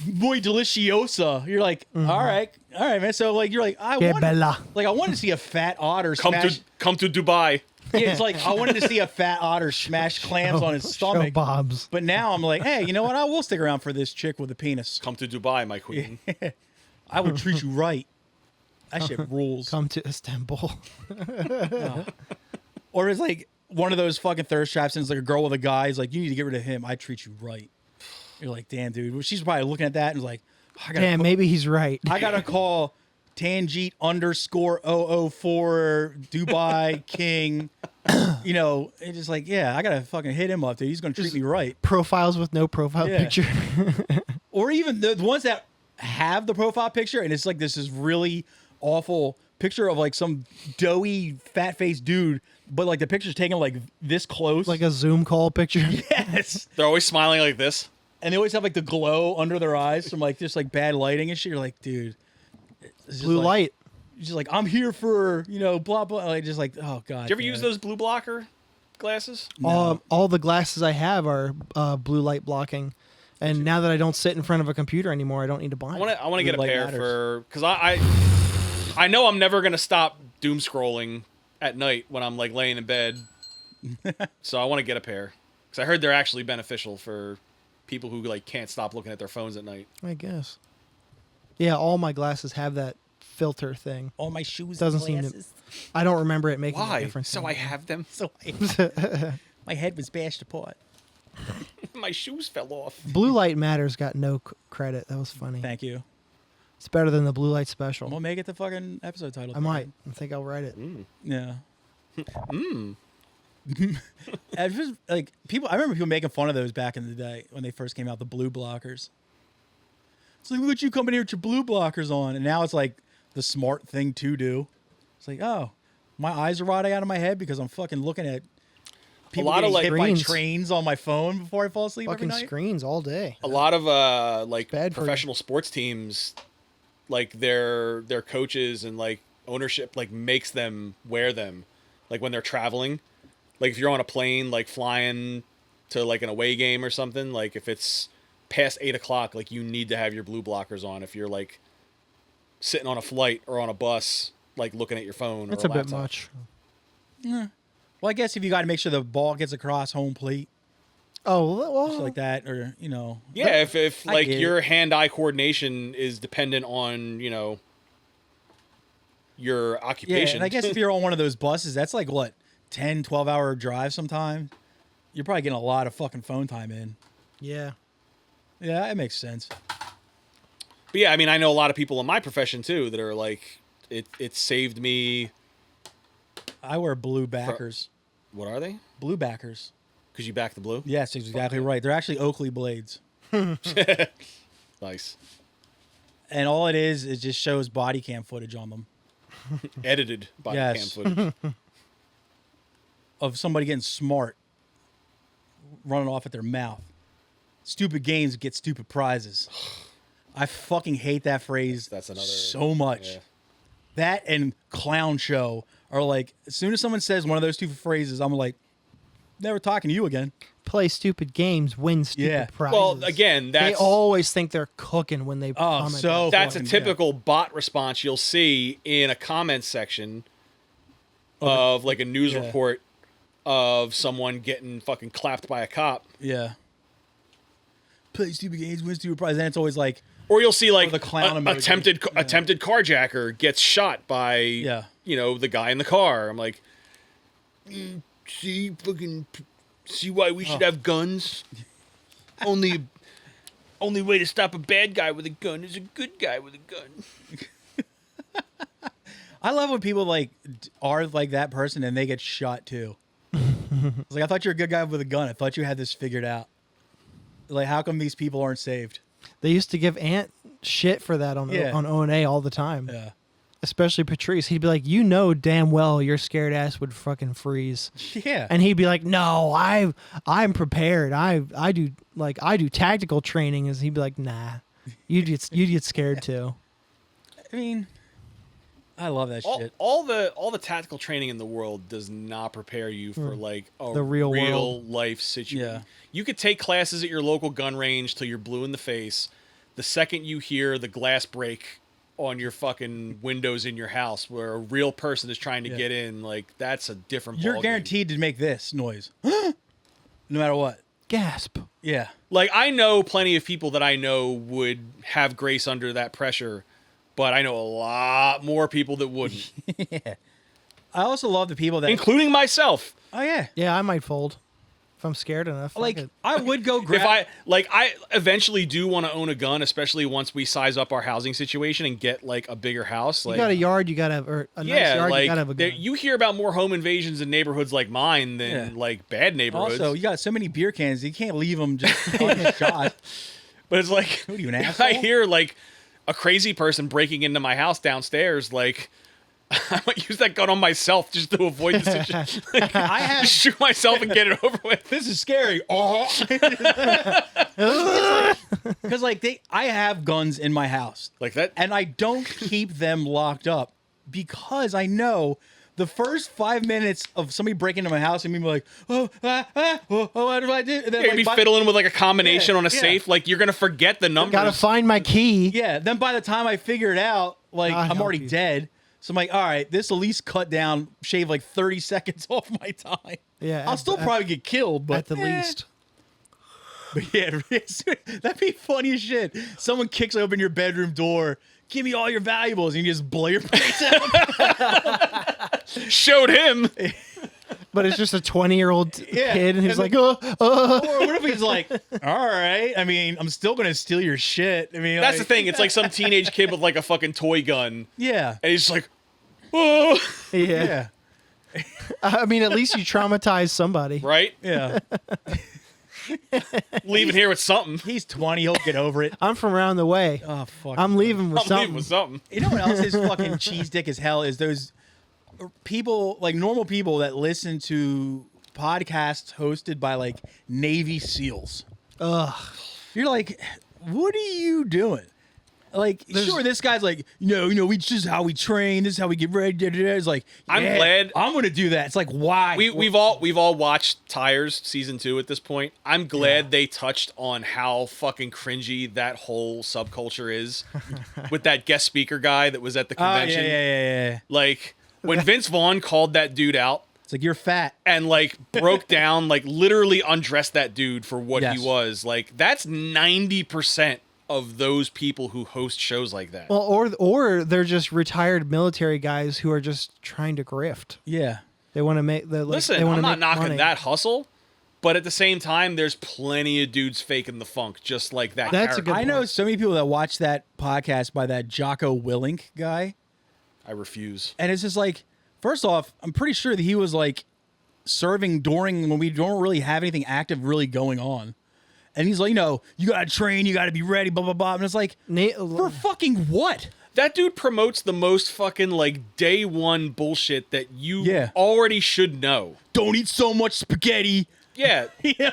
muy deliciosa. You're like, all right, man. So like, you're like, I Que want, bella. like, I wanted to see a fat otter Come smash. to Dubai. Yeah, it's like I wanted to see a fat otter smash clams on his Show stomach. Bob's. But now I'm like, hey, you know what? I will stick around for this chick with a penis. Come to Dubai, my queen. I would treat you right. That shit rules. Come to Istanbul. Or it's like one of those fucking thirst traps, and it's like a girl with a guy. He's like, you need to get rid of him. I treat you right. You're like, damn, dude. Well, she's probably looking at that and is like, I gotta, Damn, maybe he's right. I gotta call Tangent _ 004 Dubai King. You know, it's just like, yeah, I gotta fucking hit him up, dude. He's gonna treat me right. Profiles with no profile Yeah. picture. Or even the ones that have the profile picture and it's like this is really awful picture of like some doughy fat faced dude, but like the picture's taken like this close. Like a Zoom call picture. yes. They're always smiling like this. And they always have like the glow under their eyes from like just like bad lighting and shit. You're like, dude. it's just Blue like- light. Just like, I'm here for, you know, blah blah. Like just like, oh god. Did you ever damn use it. those blue blocker glasses? No. All the glasses I have are blue light blocking. And now that I don't sit in front of a computer anymore, I don't need to buy I them. want to get a Blue light pair matters. for because I know I'm never gonna stop doom scrolling at night when I'm like laying in bed. So I want to get a pair because I heard they're actually beneficial for people who like can't stop looking at their phones at night. I guess. Yeah, all my glasses have that filter thing. All my shoes Doesn't and seem to- glasses. I don't remember it making a Why? difference. So I have them. So My head was bashed apart. My shoes fell off. Blue Light Matters got no credit. That was funny. Thank you. It's better than the Blue Light special. We'll make it the fucking episode title. I might. I think I'll write it. Yeah. It's just, like people, I remember people making fun of those back in the day when they first came out. The blue blockers. It's like, look at you coming here with your blue blockers on, and now it's like the smart thing to do. It's like, oh, my eyes are rotting out of my head because I'm fucking looking at people lot of, getting like, hit by screens. trains on my phone before I fall asleep Fucking every night. screens all day. A lot of like bad for you. professional sports teams, like their coaches and like ownership like makes them wear them, like when they're traveling. Like if you're on a plane, like flying to like an away game or something, like if it's past 8 o'clock, like you need to have your blue blockers on. If you're like sitting on a flight or on a bus, like looking at your phone. That's or a bit laptop. much. Well, I guess if you got to make sure the ball gets across home plate, Oh, shit well, like that, or you know. Yeah, if I like get your it. hand-eye coordination is dependent on your Yeah, occupation. and I guess if you're on one of those buses, that's like what 10, 12-hour drive sometimes. You're probably getting a lot of fucking phone time in. yeah. Yeah, it makes sense. But yeah, I mean, I know a lot of people in my profession too that are like, it saved me. I wear blue backers. What are they? Blue backers. Because you back the blue. Yes, exactly right. They're actually Oakley blades. Nice. And all it is just shows body cam footage on them Edited by Yes. cam footage. of somebody getting smart, running off at their mouth. Stupid games get stupid prizes. I fucking hate that phrase That's another so much. yeah. That and clown show are like, as soon as someone says one of those two phrases, I'm like, never talking to you again. Play stupid games, win stupid Yeah. prizes. Well, again, they that's always think they're cooking when they comment. so- that. that's a fucking- typical bot response you'll see in a comment section of like a news Yeah. report of someone getting fucking clapped by a cop. Yeah. Play stupid games, win stupid prizes. And it's always like, Or you'll see like the clown emoji. attempted carjacker gets shot by the guy in the car. I'm like, see why we should have guns? Only way to stop a bad guy with a gun is a good guy with a gun. I love when people like are like that person and they get shot too. It's like, I thought you were a good guy with a gun. I thought you had this figured out. Like, how come these people aren't saved? They used to give Ant shit for that on Yeah. on O&A all the time. Yeah. Especially Patrice. He'd be like, you know damn well your scared ass would fucking freeze. Yeah. And he'd be like, no, I'm prepared. I do tactical training. And he'd be like, nah, you'd get scared too. I mean, I love that shit. All the tactical training in the world does not prepare you for like a The real world. life situation. Yeah. You could take classes at your local gun range till you're blue in the face. The second you hear the glass break on your fucking windows in your house where a real person is trying to Yeah. get in, like that's a different You're ballgame. guaranteed to make this noise. No matter what. Gasp. Yeah. Like I know plenty of people that I know would have grace under that pressure, but I know a lot more people that wouldn't, I also love the people that. including myself. Oh, yeah. Yeah, I might fold if I'm scared enough. Fuck Like, it. I would go grab. If I eventually do want to own a gun, especially once we size up our housing situation and get like a bigger house. You Like, got a yard, you gotta have, or a nice yeah, yard, like you gotta have a gun. you hear about more home invasions in neighborhoods like mine than Yeah. like bad neighborhoods. Also, you got so many beer cans, you can't leave them just unshot. but it's like What are you, an if I asshole? hear like a crazy person breaking into my house downstairs, like I might use that gun on myself just to avoid the situation. Like, I have. just shoot myself and get it over with. This is scary. Because I have guns in my house, Like that. and I don't keep them locked up because I know the first 5 minutes of somebody breaking into my house and me like, what do I do? And then, You're gonna be fiddling with like a combination Yeah, on a yeah. safe. Like you're gonna forget the numbers. Gotta find my key. Yeah. Then by the time I figure it out, like I'll I'm help already you. dead. So I'm like, all right, this at least cut down, shave like 30 seconds off my time. Yeah, I'll at- still at- probably get killed, but At the least. But yeah, that'd be funny as shit. Someone kicks open your bedroom door, give me all your valuables, and you just blow your brains out. Showed him. but it's just a 20-year-old Yeah, kid, and he's and like, Or what if he's like, all right, I mean, I'm still going to steal your shit. I mean, That's the thing. It's like some teenage kid with like a fucking toy gun, Yeah. and he's just like, oh, yeah. I mean, at least you traumatize somebody. right? Yeah. Leaving here with something. He's 20. He'll get over it. I'm from around the way. Oh, fuck. I'm leaving with I'm something. leaving with something. You know what else is fucking cheese dick as hell is those people, like normal people that listen to podcasts hosted by like Navy SEALs. Ugh. You're like, what are you doing? Like, sure, this guy's like, we this is how we train, this is how we get ready. Da, da, da. It's like, I'm yeah, glad- I'm gonna do that. It's like, why? We've all watched Tires season 2 at this point. I'm glad they touched on how fucking cringy that whole subculture is with that guest speaker guy that was at the convention. Yeah. Like when Vince Vaughn called that dude out It's like, you're fat. and like broke down, like literally undressed that dude for what Yes. he was. Like that's 90% of those people who host shows like that. Well, or they're just retired military guys who are just trying to grift. Yeah. They want to make the Listen, they wanna I'm not make knocking money. that hustle, but at the same time, there's plenty of dudes faking the funk, just like that. That's a character. good I know point. so many people that watch that podcast by that Jocko Willink guy. I refuse. And it's just like, first off, I'm pretty sure that he was like serving during when we don't really have anything active really going on. And he's like, you got to train, you got to be ready, blah, blah, blah. And it's like, for fucking what? That dude promotes the most fucking like day one bullshit that you Yeah. already should know. Don't eat so much spaghetti. Yeah.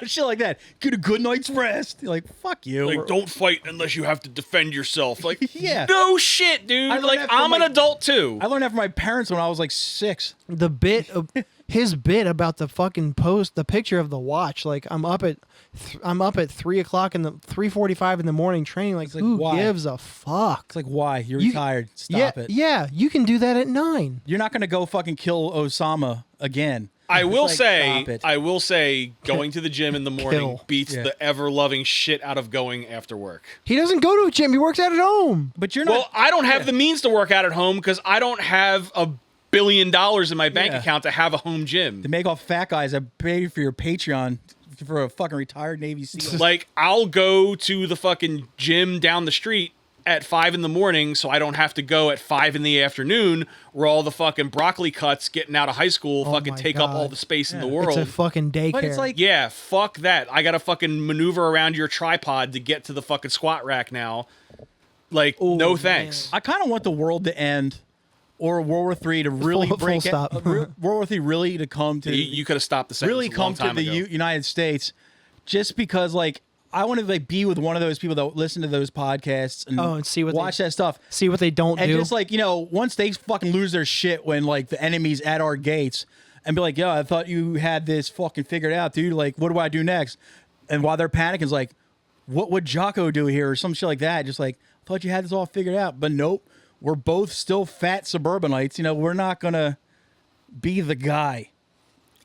Shit like that. Get a good night's rest. You're like, fuck you. Like, don't fight unless you have to defend yourself. Like, Yeah. no shit, dude. I learned Like, that from I'm an my- adult too. I learned that from my parents when I was like 6. The bit of his bit about the fucking post, the picture of the watch. Like I'm up at 3:00 in the 3:45 in the morning training. Like, like, who why? gives a fuck? It's like, why? You're You- retired. Stop it. Yeah, you can do that at 9. You're not going to go fucking kill Osama again. I will It's like, stop say, it. going to the gym in the morning Kill. beats Yeah. the ever-loving shit out of going after work. He doesn't go to a gym. He works out at home. But you're not. Well, I don't have the means to work out at home because I don't have $1 billion in my bank Yeah. account to have a home gym. to make all fat guys that pay for your Patreon for a fucking retired Navy SEAL. Like, I'll go to the fucking gym down the street at 5 in the morning so I don't have to go at 5 in the afternoon where all the fucking broccoli cuts getting out of high school fucking my take up God. all the space in the Yeah. world. It's a fucking daycare. But it's like, Yeah, fuck that. I gotta fucking maneuver around your tripod to get to the fucking squat rack now. Like, no thanks. I kind of want the world to end, or World War III to really Full break stop. World War III really to come to You could have stopped the sentence really a long come to time the ago. United States, just because like I want to like be with one of those people that listen to those podcasts and, And see what watch that stuff. See what they don't And do. just like, once they fucking lose their shit when like the enemy's at our gates and be like, yo, I thought you had this fucking figured out, dude. Like, what do I do next? And while they're panicking, it's like, what would Jocko do here? Or some shit like that. Just like, I thought you had this all figured out. But nope, we're both still fat suburbanites. We're not going to be the guy.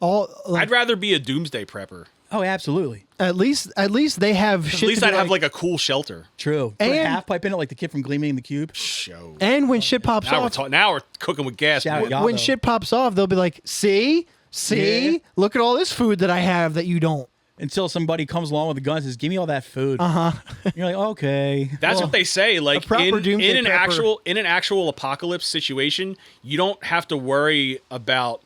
I'd rather be a doomsday prepper. Oh, absolutely. at least they have shit. At least to be I'd have like a cool shelter. True. Put a And- half pipe in it like the kid from Gleaming the Cube. Show. and when shit pops Now off, now we're cooking with gas. Shout boy. out, when Yabo. shit pops off, they'll be like, see, Yeah. look at all this food that I have that you don't. Until somebody comes along with a gun and says, give me all that food. You're like, okay. That's what they say. Like proper in doomsday an prepper. actual apocalypse situation, you don't have to worry about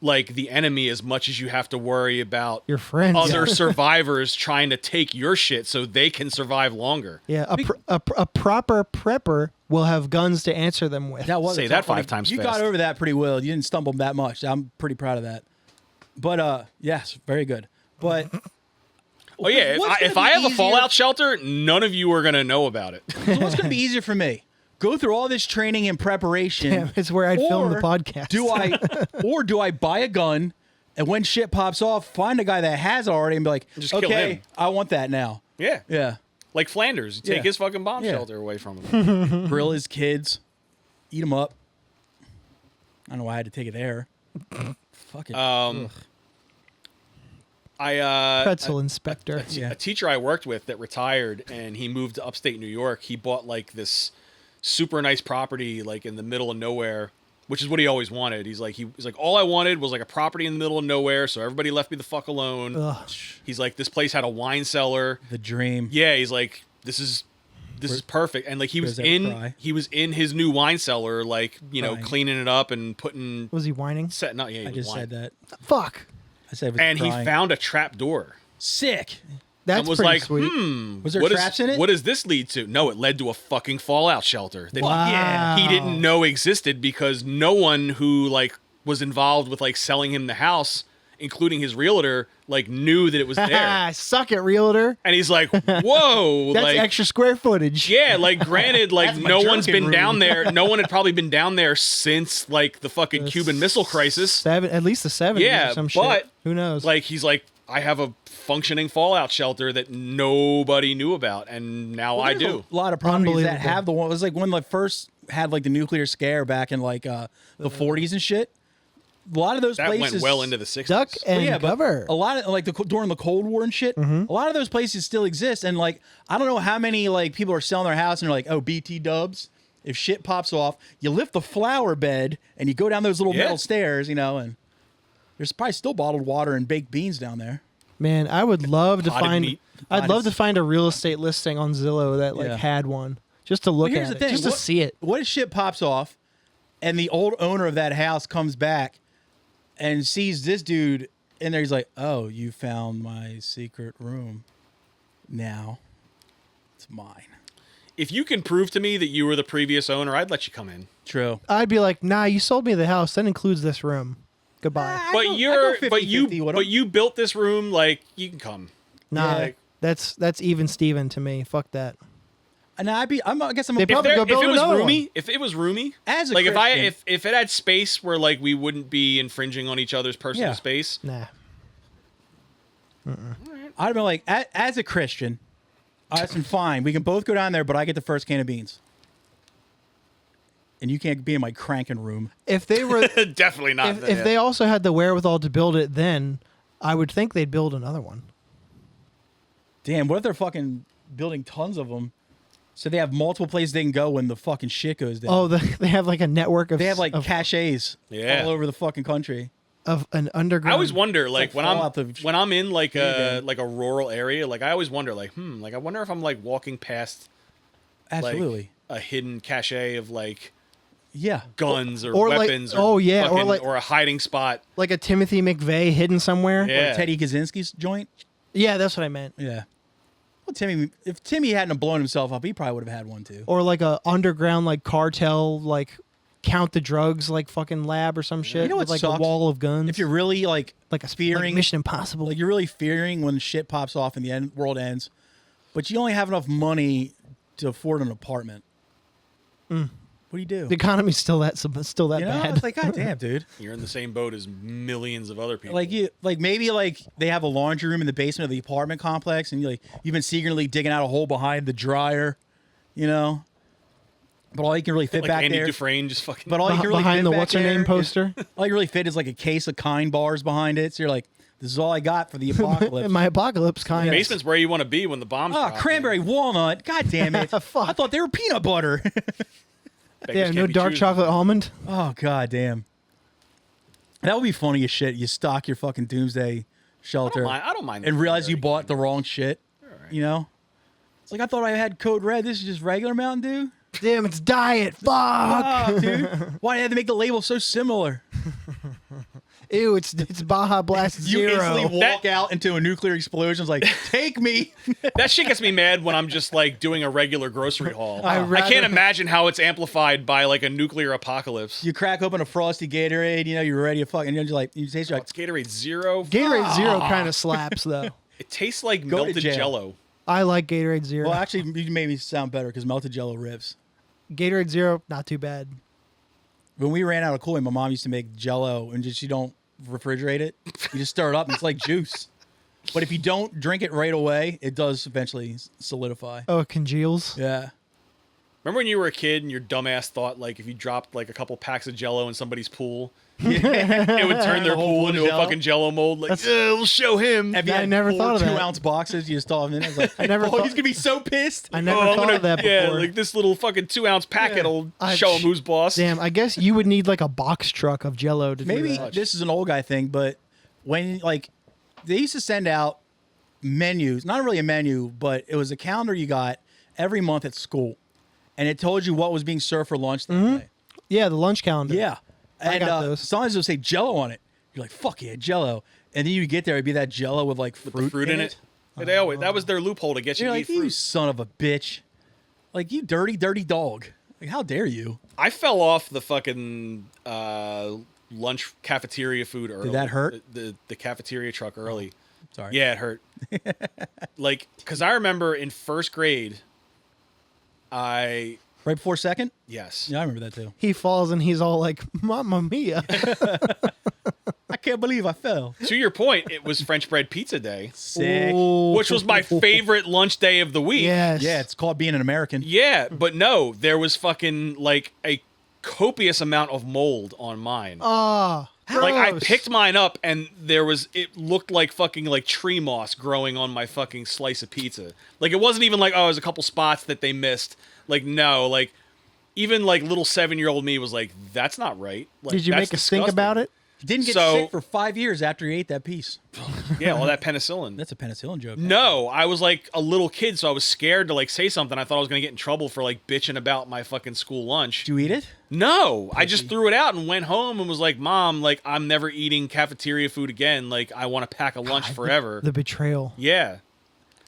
like the enemy as much as you have to worry about Your friends. other survivors trying to take your shit so they can survive longer. Yeah, a proper prepper will have guns to answer them with. That was Say that 5 times You fast. got over that pretty well. You didn't stumble that much. I'm pretty proud of that. But yes, very good. But Oh yeah, What's if gonna I be have a easier- Fallout shelter, none of you are gonna know about it. so what's going to be easier for me? Go through all this training and preparation. Damn, it's where I'd film the or podcast. do I buy a gun and when shit pops off, find a guy that has already and be like, Just kill okay, him. I want that now. Yeah, Yeah. like Flanders, take Yeah. his fucking bomb Yeah. shelter away from him. Grill his kids, eat them up. I don't know why I had to take it there. Fuck it. pretzel inspector. Yeah. A teacher I worked with that retired and he moved to upstate New York. He bought like this super nice property like in the middle of nowhere which is what he always wanted. He's like, all I wanted was like a property in the middle of nowhere, so everybody left me the fuck alone. Ugh. He's like, this place had a wine cellar. The dream. Yeah, he's like, this is perfect. And like he was in his new wine cellar, like, you know, Crying. cleaning it up and putting Was he whining? setting up. Yeah, he I was just whining. said that. Fuck. I said, was And he crying. found a trap door. Sick. That's And was pretty like, sweet. Was there what traps in it? What does this lead to? No, it led to a fucking fallout shelter that Wow. he didn't know existed because no one who like was involved with like selling him the house, including his realtor, like knew that it was there. Suck it, realtor. And he's like, whoa, That's like extra square footage. yeah, like granted, like That's my no one's jerkin been room. down there. No one had probably been down there since like the fucking Cuban Missile Crisis. At least the 70s Yeah, or some but, shit. Who knows? Like he's like, I have a functioning fallout shelter that nobody knew about, and now I do. A lot of properties that Unbelievable. have the one. It was like when they first had like the nuclear scare back in like the 40s and shit. A lot of those That places went well into the 60s. Duck and yeah, but cover. a lot of like during the Cold War and shit. A lot of those places still exist, and like I don't know how many like people are selling their house and they're like, oh, BT Dubs. If shit pops off, you lift the flower bed and you go down those little Yeah. metal stairs, you know, and there's probably still bottled water and baked beans down there. Man, I would love to Potted find. meat. I'd love to find a real estate listing on Zillow that like Yeah. had one, just to look But here's at the it, thing, just to see it. What if shit pops off, and the old owner of that house comes back and sees this dude in there? He's like, "Oh, you found my secret room. Now it's mine." If you can prove to me that you were the previous owner, I'd let you come in. True. I'd be like, nah, you sold me the house. That includes this room. Goodbye. I But go- I you're go but 50-50 with him. you built this room, like you can come. Nah, like- that's even Steven to me. Fuck that. And I guess I'm They a, probably go build if it was another roomy, one. if it was roomy, As a like Christian- if it had space where like we wouldn't be infringing on each other's personal Yeah. space. Nah. I'd be like, as a Christian, listen, fine, we can both go down there, but I get the first can of beans, and you can't be in my cranking room. If they were, Definitely not. if they also had the wherewithal to build it, then I would think they'd build another one. Damn, what if they're fucking building tons of them, so they have multiple places they can go when the fucking shit goes down? Oh, they have like a network of they have like of, caches Yeah. all over the fucking country. of an underground. I always wonder, like when Fallout the- when I'm in like a Yeah. rural area, like I always wonder, like like I wonder if I'm like walking past Absolutely. like a hidden cache of like Yeah. guns or Or, like- weapons. oh, yeah, or, like- or a hiding spot. like a Timothy McVeigh hidden somewhere. Yeah. Teddy Kaczynski's joint. Yeah, that's what I meant. Yeah. Well, if Timmy hadn't blown himself up, he probably would have had one too. Or like a underground like cartel like count the drugs like fucking lab or some shit. You know with what like sucks? a wall of guns. If you're really like like a fearing, like Mission Impossible. like you're really fearing when shit pops off and the world ends, but you only have enough money to afford an apartment. What do you do? the economy's still that You know, bad. it's like, God damn, dude. You're in the same boat as millions of other people. Like maybe like they have a laundry room in the basement of the apartment complex, and you've been secretly digging out a hole behind the dryer, you know. But all you can really fit like back Andy there. Dufresne just fucking. But all you can really behind fit the back what's her name there poster. all you really fit is like a case of Kind bars behind it. So you're like, this is all I got for the apocalypse. My apocalypse kind. Basement's where you want to be when the bombs. Oh, drop, cranberry walnut. God damn it. Fuck. I thought they were peanut butter. man. Yeah, Beggars no can't be dark choosers. chocolate almond. Oh, god damn. That would be funny as shit. You stock your fucking doomsday shelter I don't mind. and that. realize you bought the wrong shit. You know? It's like, I thought I had Code Red. This is just regular Mountain Dew. Damn, it's diet. Fuck. Oh, dude. Why did they have to make the label so similar? Ew, it's Baja Blast You Zero. instantly walk out into a nuclear explosion. It's like, take me. That shit gets me mad when I'm just like doing a regular grocery haul. I rather- can't imagine how it's amplified by like a nuclear apocalypse. You crack open a Frosty Gatorade, you know, you're ready to fucking, you're just like, you taste like, It's Gatorade Zero. Gatorade Zero kind of slaps though. It tastes like Go to melted jail. Jello. I like Gatorade Zero. well, actually, you made me sound better because melted Jello rips. Gatorade Zero, not too bad. When we ran out of cooling, my mom used to make Jello, and just you don't refrigerate it. You just stir it up, and it's like juice. But if you don't drink it right away, it does eventually solidify. Oh, it congeals. Yeah. Remember when you were a kid and your dumbass thought like if you dropped like a couple packs of Jello in somebody's pool, it would turn their whole pool pool into of a Jell-O? fucking Jello mold? Like, we'll show him. Have you I had never four thought of that. 2-ounce boxes? You just throw them in. I was like, I never oh, thought- he's gonna be so pissed. I never I'm thought gonna- of that before. Yeah, like this little fucking 2-ounce packet will show him who's boss. Damn, I guess you would need like a box truck of Jello to do Maybe that. this is an old guy thing, but when like they used to send out menus, not really a menu, but it was a calendar you got every month at school, and it told you what was being served for lunch that day. Yeah, the lunch calendar. Yeah, and got those. sometimes it'll say Jello on it. You're like, fuck yeah, Jello, and then you get there, it'd be that Jello with like fruit, in it. They always that was their loophole to get you You're to like, eat you fruit. son of a bitch, like you dirty dog. Like, how dare you? I fell off the fucking lunch cafeteria food early. Did that hurt? The cafeteria truck early. Sorry. Yeah, it hurt. Like, because I remember in first grade, Right before second. yes. Yeah, I remember that too. He falls and he's all like, "Mamma mia!" I can't believe I fell. To your point, it was French bread pizza day, Sick. Ooh. which was my favorite lunch day of the week. Yes. Yeah, it's called being an American. Yeah, but no, there was fucking like a copious amount of mold on mine. Ah. Like I gross. picked mine up and it looked like fucking like tree moss growing on my fucking slice of pizza. Like it wasn't even like, oh, there's a couple spots that they missed. Like no, like even like little 7-year-old me was like, that's not right. Like, Did you that's make a stink disgusting. about it? Didn't get So- sick for 5 years after he ate that piece. Yeah, all that penicillin. That's a penicillin joke. No, I was like a little kid, so I was scared to like say something. I thought I was gonna get in trouble for like bitching about my fucking school lunch. Did you eat it? No, I just threw it out and went home and was like, Mom, like I'm never eating cafeteria food again. Like I want to pack a lunch forever. The betrayal. Yeah.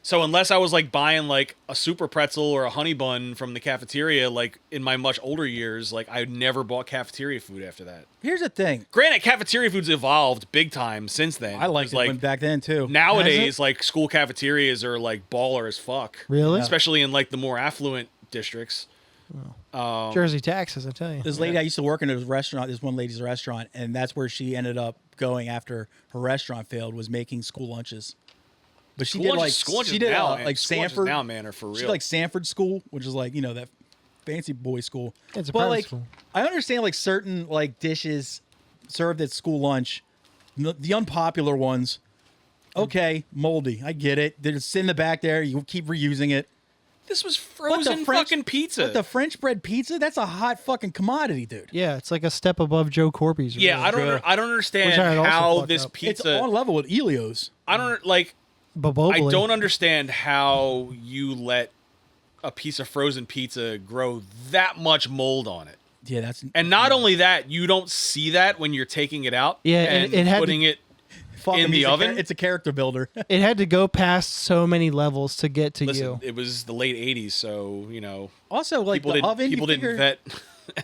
So unless I was like buying like a super pretzel or a honey bun from the cafeteria, like in my much older years, like I never bought cafeteria food after that. Here's the thing. Granted, cafeteria food's evolved big time since then. I liked It's it like when back then too. nowadays, like school cafeterias are like baller as fuck. Really? Especially in like the more affluent districts. Jersey taxes, I tell you. This lady I used to work in a restaurant, this one lady's restaurant, and that's where she ended up going after her restaurant failed, was making school lunches. But she did like school lunches she did now, like school lunches Sanford now, man, are for real. She did like Sanford School, which is like, you know, that fancy boy school. It's a but private like school. I understand like certain like dishes served at school lunch, the unpopular ones. Okay, moldy. I get it. It's in the back there. You keep reusing it. This was But the frozen French- fucking pizza. But the French bread pizza, that's a hot fucking commodity, dude. Yeah, it's like a step above Joe Corby's. yeah, really. I don't understand Which I had also how fucked this up. It's pizza. on level with Elio's. I don't like. Bobobly. I don't understand how you let a piece of frozen pizza grow that much mold on it. Yeah, that's And not only that, you don't see that when you're taking it out Yeah, and it had to- putting it fucking in the oven? It's a character builder. It had to go past so many levels to get to Listen, you. it was the late 80s, so, you know, Also, like people the didn't oven, people you didn't figure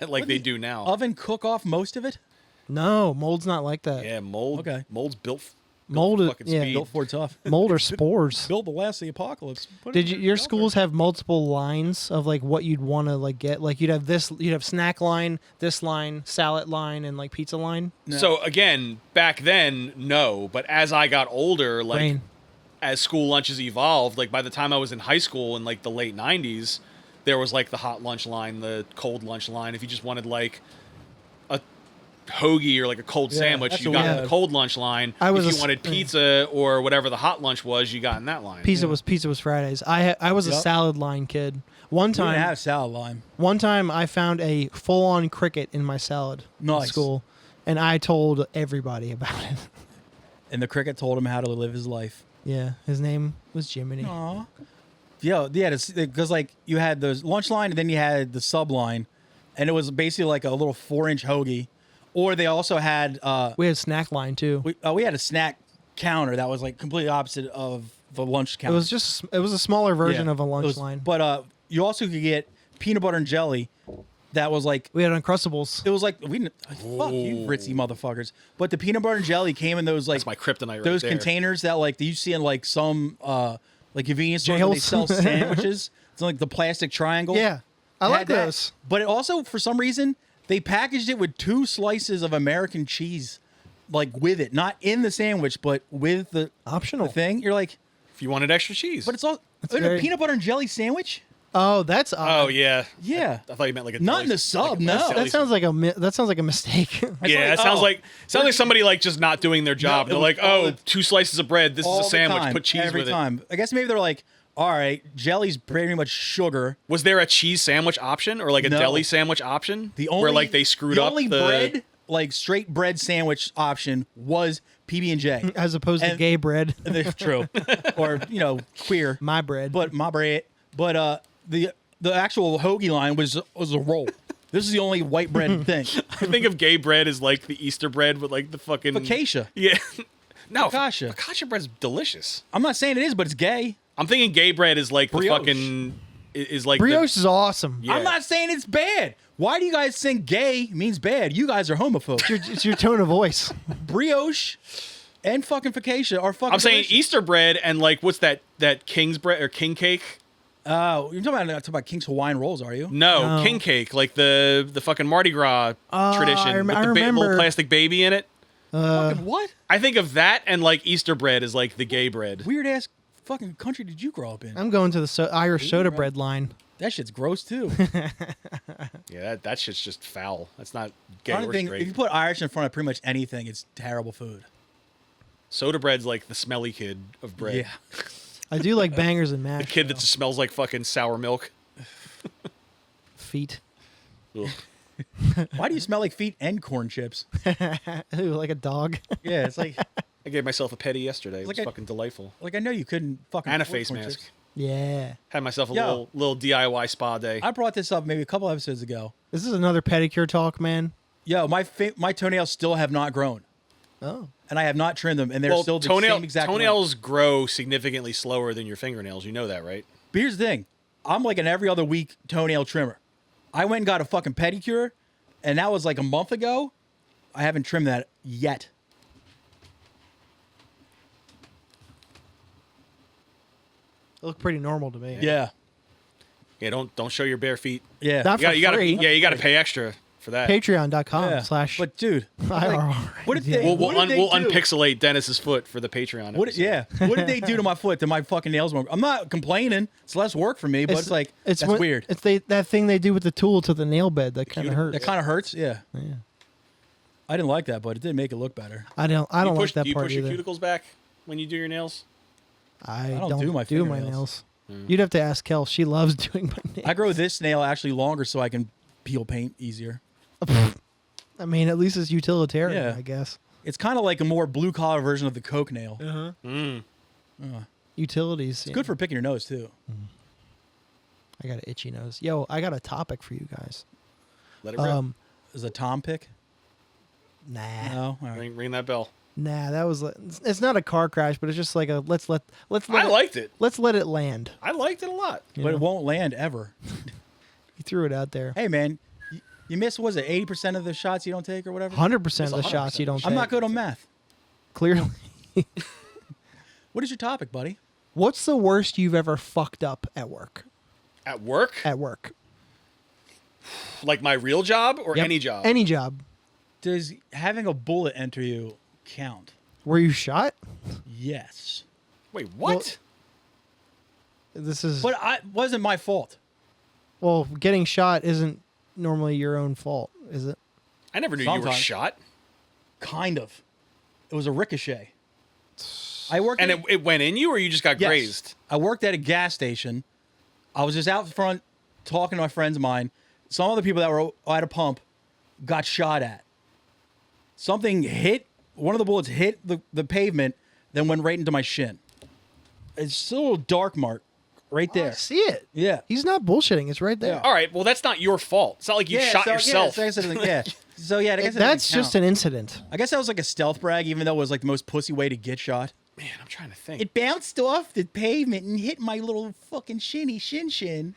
vet like they do now. oven cook off most of it. No, mold's not like that. Yeah, mold. Okay. Mold's built Mold for is- fucking yeah. speed. Built for tough. Mold or spores. Built to last the apocalypse. Put it Did in your the schools have multiple lines of like what you'd want to like get? Like you'd have snack line, this line, salad line, and like pizza line. No. So again, back then, no. But as I got older, like Brain. as school lunches evolved, like by the time I was in high school in like the late 90s, there was like the hot lunch line, the cold lunch line. If you just wanted like a hoagie or like a cold Yeah, sandwich, that's you what got we in the had. cold lunch line. I was if a you wanted pizza or whatever the hot lunch was, you got in that line. Pizza was Fridays. I was a Yep. salad line kid. One We didn't time, have salad lime. I found a full-on cricket in my salad in Nice. school, and I told everybody about it. And the cricket told him how to live his life. Yeah, his name was Jiminy. Aw. Yeah, because like you had the lunch line and then you had the sub line, and it was basically like a little 4-inch hoagie. Or they also had We had snack line too. we had a snack counter that was like completely opposite of the lunch It counter. was a smaller version Yeah. of a It lunch was- line. But you also could get peanut butter and jelly. That was like We had Uncrustables. it was like we didn't, fuck you ritzy motherfuckers. But the peanut butter and jelly came in those like That's my kryptonite right those there. containers that like you see in like some like convenience stores where they Jails. sell sandwiches. It's like the plastic triangle. Yeah, I It like had that. those. But it also, for some reason, they packaged it with 2 slices of American cheese, like with it, not in the sandwich, but with the Optional. thing. You're like, If you wanted extra cheese. but it's all in very- a peanut butter and jelly sandwich. Oh, that's odd. Oh yeah. Yeah. I thought you meant like a Not deli- in the sub, like a no. deli- That sounds like a mistake. Yeah, it sounds like somebody like just not doing their job. it They're was like, all oh, the- 2 slices of bread. This is All a the sandwich. time, Put cheese every with time. I guess maybe they're like, all right, jelly's pretty much sugar. it. Was there a cheese sandwich option or like a No. deli sandwich option? The only where like they screwed the up only the bread, like straight bread sandwich option was PB&J. As opposed to And- gay bread. True. Or, queer. My bread. But my bread. But the actual hoagie line was a roll. This is the only white bread thing. I think of gay bread as like the Easter bread with like the fucking Focaccia. Yeah. No, Focaccia. focaccia bread's delicious. I'm not saying it is, but it's gay. I'm thinking gay bread is like Brioche. the fucking is like Brioche is awesome. Yeah. I'm not saying it's bad. Why do you guys think gay means bad? You guys are homophobes. It's your tone of voice. Brioche and fucking focaccia are fucking I'm saying delicious. Easter bread and like what's that King's bread or king cake? You're talking about King's Hawaiian rolls, are you? No, No. king cake, like the fucking Mardi Gras tradition I with the remember. little plastic baby in it. Fucking what? I think of that and like Easter bread is like the gay bread. Weird ass fucking country did you grow up in? I'm going to the Irish soda bread line. That shit's gross too. Yeah, that shit's just foul. That's not gay I don't or think straight. if you put Irish in front of pretty much anything, it's terrible food. Soda bread's like the smelly kid of bread. Yeah. I do like bangers and mash. The kid that just smells like fucking sour milk. Feet. Ugh. Why do you smell like feet and corn chips? Ooh, like a dog. Yeah, it's like I gave myself a petty yesterday. It was Like fucking delightful. I know you couldn't fucking And a afford face corn mask. chips. Yeah. Had myself a Yo. little DIY spa day. I brought this up maybe a couple episodes ago. This is another pedicure talk, man. Yo, my toenails still have not grown, Oh. and I have not trimmed them, and they're still the same exact length. toenails grow significantly slower than your fingernails. You know that, right? But here's the thing. I'm like an every other week toenail trimmer. I went and got a fucking pedicure, and that was like a month ago. I haven't trimmed that yet. It looked pretty normal to me. Yeah. Yeah, don't show your bare feet. Yeah. Not for You gotta, free. yeah, you got to pay extra for that. Patreon.com Yeah. / But dude, IRR. what did they? We'll what did they we'll do? unpixelate Dennis's foot for the Patreon. What? episode. Yeah. What did they do to my foot? That my fucking nails won't. I'm not complaining. It's less work for me, but it's like that's when- weird. It's that thing they do with the tool to the nail bed that kind of hurts. That kind of hurts. Yeah. Yeah. I didn't like that, but it did make it look better. I don't Do you like push, that do you part push your either. cuticles back when you do your nails? I don't don't do my do my fingernails. nails. You'd have to ask Kel. She loves doing my nails. I grow this nail actually longer so I can peel paint easier. I mean, at least it's utilitarian, Yeah. I guess. It's kind of like a more blue collar version of the Coke nail. Mm. Utilities. It's good for picking your nose too. I got an itchy nose. Yo, I got a topic for you guys. Let it rip. Is a Tom pick? Nah. No. All right. Ring that bell. Nah, that was it's not a car crash, but it's just like a let's let I liked it. let's let it land. I liked it a lot. You But know? it won't land ever. You threw it out there. Hey man, you miss was it 80% of the shots you don't take or whatever? 100% of the It's shots you 100%. don't take. I'm not good on math. Clearly. What is your topic, buddy? What's the worst you've ever fucked up at work? At work? At work. Like my real job or Yep. any job? Any job. Does having a bullet enter you count? Were you shot? Yes. Wait, what? This is But I wasn't my fault. well, getting shot isn't normally your own fault, is it? I never knew you were Sometimes. shot. Kind of. It was a ricochet. I worked And at it went in you or you just got Yes. grazed? I worked at a gas station. I was just out front talking to my friends of mine. Some other people that were at a pump got shot at. Something hit, one of the bullets hit the pavement, then went right into my shin. It's still a little dark mark right I there. see it. Yeah. He's not bullshitting. It's right there. Yeah. All right, well, that's not your fault. It's not like you shot yourself. Yeah, yeah. So yeah, I guess that That's doesn't just count. an incident. I guess that was like a stealth brag, even though it was like the most pussy way to get shot. Man, I'm trying to think. It bounced off the pavement and hit my little fucking shin.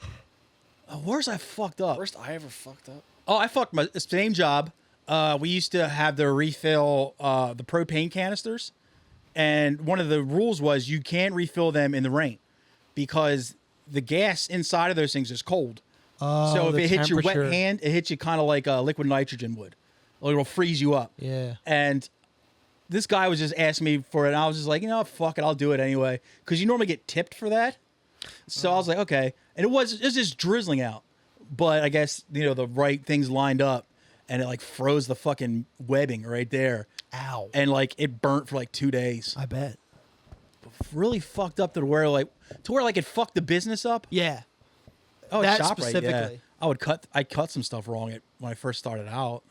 Worst I fucked up. Worst I ever fucked up. Oh, I fucked my same job. We used to have to refill the propane canisters, and one of the rules was you can't refill them in the rain because the gas inside of those things is cold. So if the it hits your wet temperature. hand, it hits you kind of like liquid nitrogen would. It'll freeze you up. Yeah. And this guy was just asking me for it, and I was just like, fuck it, I'll do it anyway. Because you normally get tipped for that. So I was like, okay. And it was just drizzling out. But I guess, the right things lined up and it like froze the fucking webbing right there. Ow. And like it burnt for like 2 days. I bet. Really fucked up to where it fucked the business up. Yeah. Oh, That ShopRite, specifically. Yeah. I cut some stuff wrong when I first started out.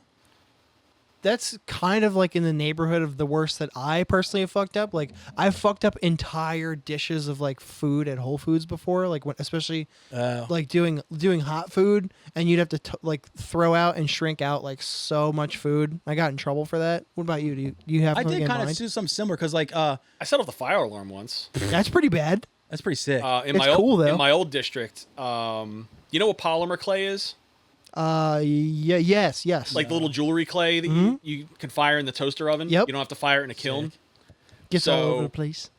That's kind of like in the neighborhood of the worst that I personally have fucked up. Like I've fucked up entire dishes of like food at Whole Foods before, like especially like doing hot food, and you'd have to like throw out and shrink out like so much food. I got in trouble for that. What about you? Do you have? I something did in kind of mind? do something similar because I set off the fire alarm once. That's pretty bad. that's pretty sick. It's cool, though. In my old district, you know what polymer clay is? Yes. Like the little jewelry clay that you can fire in the toaster oven. Yep. You don't have to fire it in a kiln. Gets all So- over the place.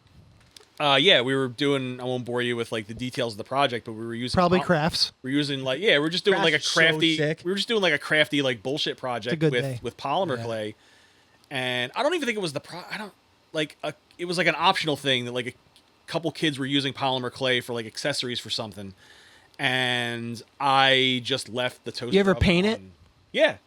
Yeah, we were doing. I won't bore you with like the details of the project, but we were using Probably crafts. We're using we're just doing like a Crafts are so crafty. sick. We were just doing like a crafty like bullshit project good day. with polymer Yeah. clay, and I don't even think it was it was like an optional thing that like a couple kids were using polymer clay for like accessories for something, and I just left the toaster. You ever oven paint it? on. Yeah.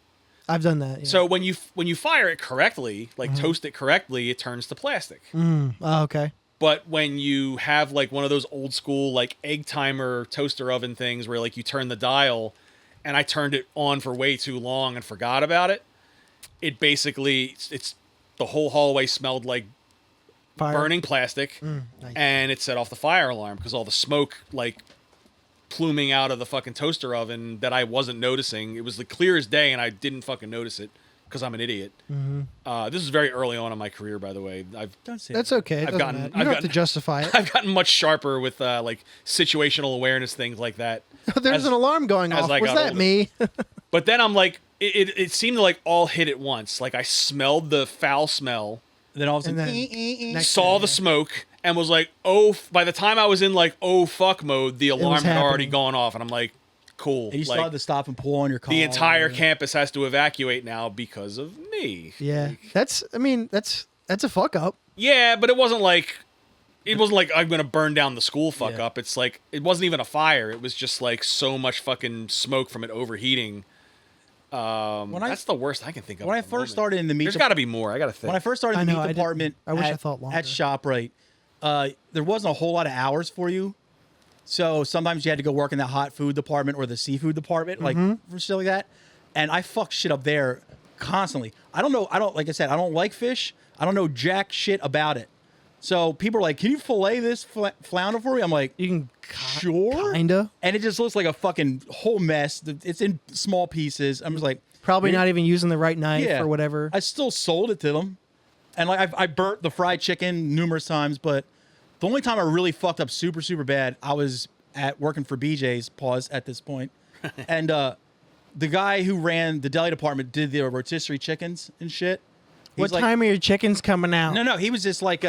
I've done that. Yeah. So when you fire it correctly, like toast it correctly, it turns to plastic. Oh, okay. But when you have like one of those old school like egg timer toaster oven things where like you turn the dial, and I turned it on for way too long and forgot about it, it basically it's the whole hallway smelled like Fire. burning plastic, Nice. and it set off the fire alarm because all the smoke like pluming out of the fucking toaster oven that I wasn't noticing. It was the clear as day, and I didn't fucking notice it because I'm an idiot. This is very early on in my career, by the way. Don't say That's that. okay. It I've doesn't gotten- matter. You I've don't have to gotten- justify it. I've gotten much sharper with like situational awareness things like that. There's as- an alarm going as off. I Was got that older. me? But then I'm like, it seemed to like all hit at once. Like I smelled the foul smell, Then all of a sudden, And then next saw thing, the smoke, and was like, by the time I was in like, oh fuck mode, the alarm had already happening. gone off. And I'm like, cool. and you still Like, had to stop and pull on your car. the entire campus has to evacuate now because of me. Yeah. That's a fuck up. Yeah, but it wasn't like I'm gonna burn down the school fuck Yeah. up. It's like it wasn't even a fire. It was just like so much fucking smoke from it overheating. That's the worst I can think of. When I at the first moment. started in the meat There's got to be more. I got to think. When I first started I in the know, I meat didn't- department I wish I at, thought longer. at ShopRite, there wasn't a whole lot of hours for you. So sometimes you had to go work in the hot food department or the seafood department, like for shit like that. And I fucked shit up there constantly. Like I said, I don't like fish. I don't know jack shit about it. So people are like, "Can you fillet this flounder for me?" I'm like, You can "Sure." kinda. And it just looks like a fucking whole mess. It's in small pieces. I'm just like, Probably "Really?" not even using the right knife Yeah. or whatever. I still sold it to them, and like I burnt the fried chicken numerous times. But the only time I really fucked up super bad, I was at working for BJ's. Pause at this point, and the guy who ran the deli department did the rotisserie chickens and shit. What time are your chickens coming out? No, he was just like,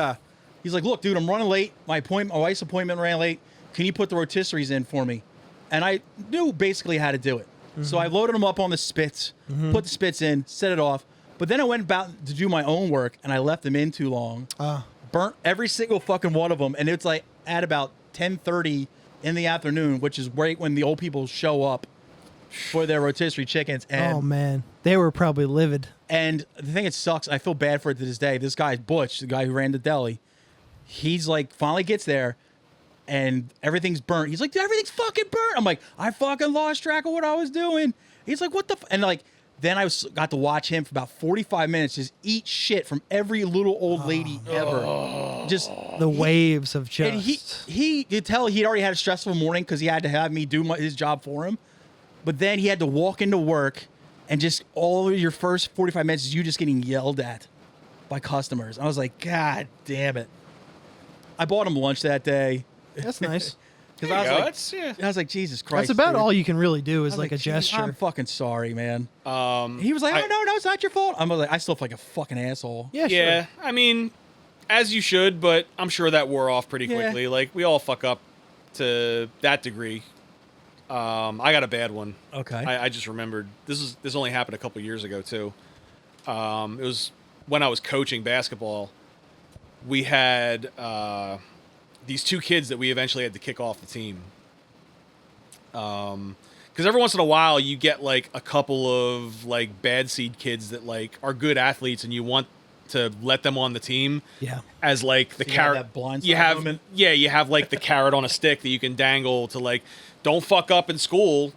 he's like, "Look, dude, I'm running late. My wife's appointment ran late. Can you put the rotisseries in for me?" And I knew basically how to do it. So I loaded them up on the spits, put the spits in, set it off. But then I went about to do my own work, and I left them in too long. Burnt every single fucking one of them, and it's like at about 10:30 in the afternoon, which is right when the old people show up for their rotisserie chickens. And Oh man, they were probably livid. and the thing that sucks, I feel bad for it to this day. This guy, Butch, the guy who ran the deli, he's like, finally gets there and everything's burnt. He's like, "Dude, everything's fucking burnt." I'm like, "I fucking lost track of what I was doing." He's like, "What the?" And like, then I got to watch him for about 45 minutes just eat shit from every little old lady ever. Just The waves of just. and he could tell he'd already had a stressful morning because he had to have me do his job for him. But then he had to walk into work and just all of your first 45 minutes is you just getting yelled at by customers. I was like, God damn it. I bought him lunch that day. That's nice. Because There I you was go. like, That's- I was like, Jesus Christ. That's about dude. all you can really do I is was like a "Gee, gesture. I'm fucking sorry, man. Um, He was like, I- "Oh, no, it's not your fault." I'm like, I still feel like a fucking asshole. Yeah, Yeah, sure. I mean, as you should, but I'm sure that wore off pretty Yeah. quickly. Like we all fuck up to that degree. I got a bad one. Okay. I just remembered this only happened a couple years ago too. It was when I was coaching basketball. We had these two kids that we eventually had to kick off the team. Because every once in a while you get like a couple of like bad seed kids that like are good athletes and you want to let them on the team. Yeah. As like the So you have carrot. that blind You side have moment? you have like the carrot on a stick that you can dangle to like don't fuck up in school,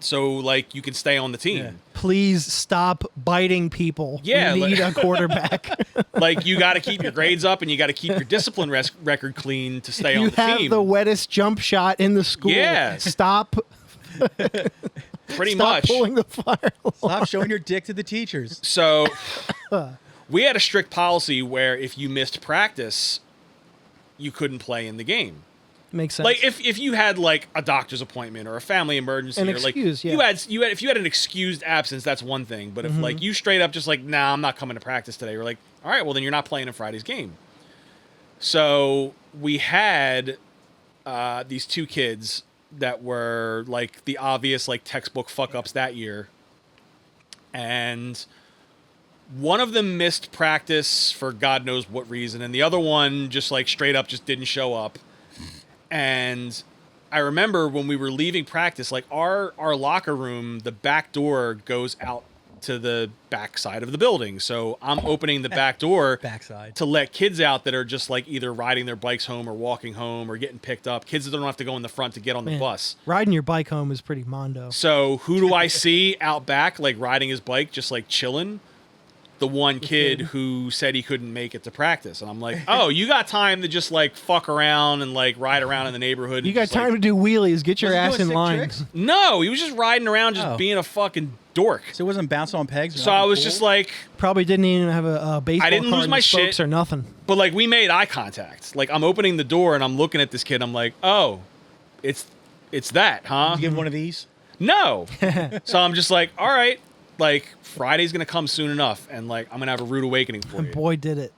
so like you can stay on the team. Yeah. Please stop biting people. Yeah, we need like- a quarterback. Like you got to keep your grades up and you got to keep your discipline record clean to stay on You the have team. the wettest jump shot in the school. Yeah. Stop. Pretty Stop much. pulling the fire. Stop showing your dick to the teachers. So we had a strict policy where if you missed practice, you couldn't play in the game. Makes sense. Like if you had like a doctor's appointment or a family emergency, An or like excuse, yeah. if you had an excused absence, that's one thing. But if like you straight up just like, nah, I'm not coming to practice today, we're like, all right, well then you're not playing in Friday's game. So we had these two kids that were like the obvious like textbook fuck ups that year, and one of them missed practice for God knows what reason, and the other one just like straight up just didn't show up. And I remember when we were leaving practice, like our locker room, the back door goes out to the back side of the building. So I'm opening the back door Backside. to let kids out that are just like either riding their bikes home or walking home or getting picked up. Kids that don't have to go in the front to get on the Man, bus. Riding your bike home is pretty mondo. So who do I see out back, like riding his bike, just like chilling? The one kid who said he couldn't make it to practice. And I'm like, oh, you got time to just like fuck around and like ride around in the neighborhood. You and got just, time like, to do wheelies. Get your Was he ass doing in sick line. tricks? No, he was just riding around, just Oh. being a fucking dork. So it wasn't bouncing on pegs? or So I nothing was cool? just like, Probably didn't even have a baseball I didn't card lose in my the spokes shit. or nothing. but like we made eye contact. Like I'm opening the door and I'm looking at this kid. I'm like, oh, it's that, huh? Did you give him one of these? No. So I'm just like, all right, like Friday's gonna come soon enough, and like I'm gonna have a rude awakening for And you. boy, did it.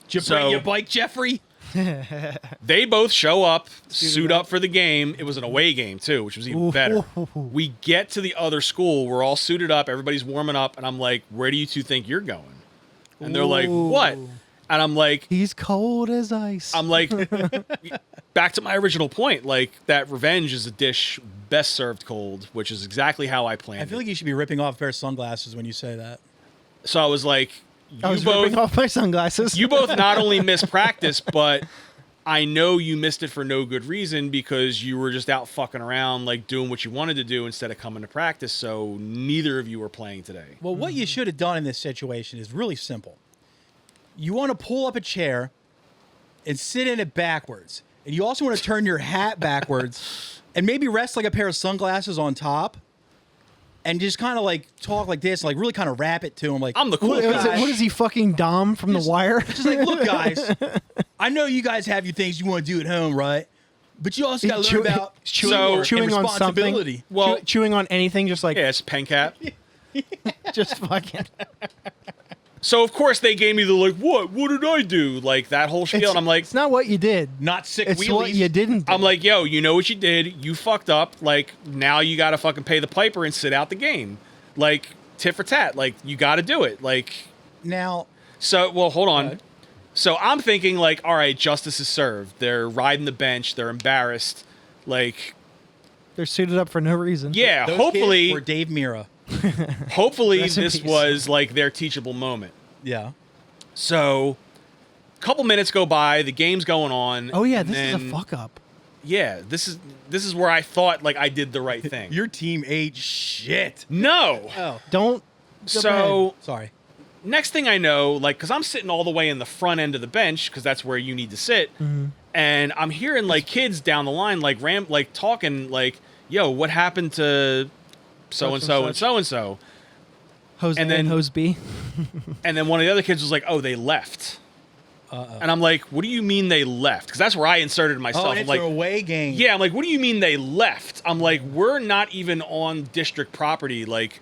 Did you So- bring your bike, Jeffrey? They both show up, suit up for the game. It was an away game too, which was even better. We get to the other school, we're all suited up, everybody's warming up, and I'm like, where do you two think you're going? And they're like, what? Ooh. And I'm like, He's cold as ice. back to my original point, like that revenge is a dish best served cold, which is exactly how I planned I feel it. like you should be ripping off a pair of sunglasses when you say that. So I was like, I was ripping off my sunglasses. you both not only missed practice, but I know you missed it for no good reason because you were just out fucking around, like doing what you wanted to do instead of coming to practice. So neither of you were playing today. Well, what you should have done in this situation is really simple. You want to pull up a chair and sit in it backwards. And you also want to turn your hat backwards and maybe rest like a pair of sunglasses on top and just kind of like talk like this, like really kind of rap it to him. Like, I'm the cool What guy. is he fucking Dom from The Wire? just like, look, guys, I know you guys have your things you want to do at home, right? But you also got to learn about teamwork chewing and on something. responsibility. Well- chewing on anything, just like Yeah, it's pen cap. just fucking. So of course they gave me the like, what did I do? Like that whole spiel. And I'm like, it's not what you did. Not sick It's wheelies. what you didn't do. I'm like, yo, you know what you did? You fucked up. Like, now you got to fucking pay the piper and sit out the game. Like, tit for tat. Like, you got to do it. Like, Now, so, well, hold on. ahead. So I'm thinking, like, all right, justice is served. They're riding the bench. They're embarrassed. Like, They're suited up for no reason. yeah, those hopefully, kids were Dave Mira. hopefully Rest in this peace. was, like, their teachable moment. Yeah. So, a couple minutes go by. The game's going on. Oh yeah, and this is then- a fuck up. Yeah, this is where I thought, like, I did the right thing. Your team ate shit. No. Oh, Don't. So, sorry. next thing I know, like, because I'm sitting all the way in the front end of the bench, because that's where you need to sit, and I'm hearing like kids down the line, like talking, like, "Yo, what happened to so and so and so and so?" Hose and A then- and hose B. And then one of the other kids was like, "Oh, they left." And I'm like, "What do you mean they left?" Because that's where I inserted myself. Oh, I'm it's like, an away game. "Yeah," I'm like, "What do you mean they left?" I'm like, "We're not even on district property." Like,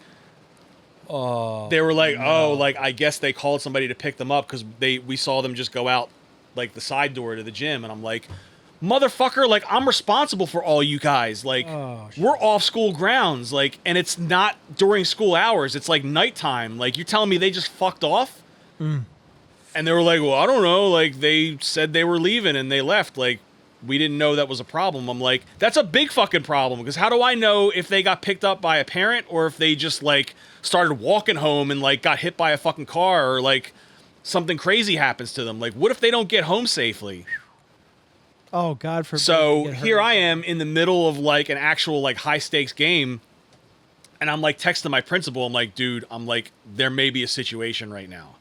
Oh, they were like, "Oh, like I guess they called somebody to pick them up because we saw them just go out like the side door to the gym." And I'm like, "Motherfucker, like I'm responsible for all you guys. Like Oh, shit. we're off school grounds, like, and it's not during school hours. It's like nighttime. Like you're telling me they just fucked off?" And they were like, "Well, I don't know. Like they said they were leaving and they left. Like we didn't know that was a problem. I'm like, that's a big fucking problem, because how do I know if they got picked up by a parent or if they just like started walking home and like got hit by a fucking car, or like something crazy happens to them? Like, what if they don't get home safely? Oh, God forbid. So they get here hurt. I am in the middle of like an actual like high stakes game, and I'm like texting my principal. I'm like, dude, I'm like, there may be a situation right now.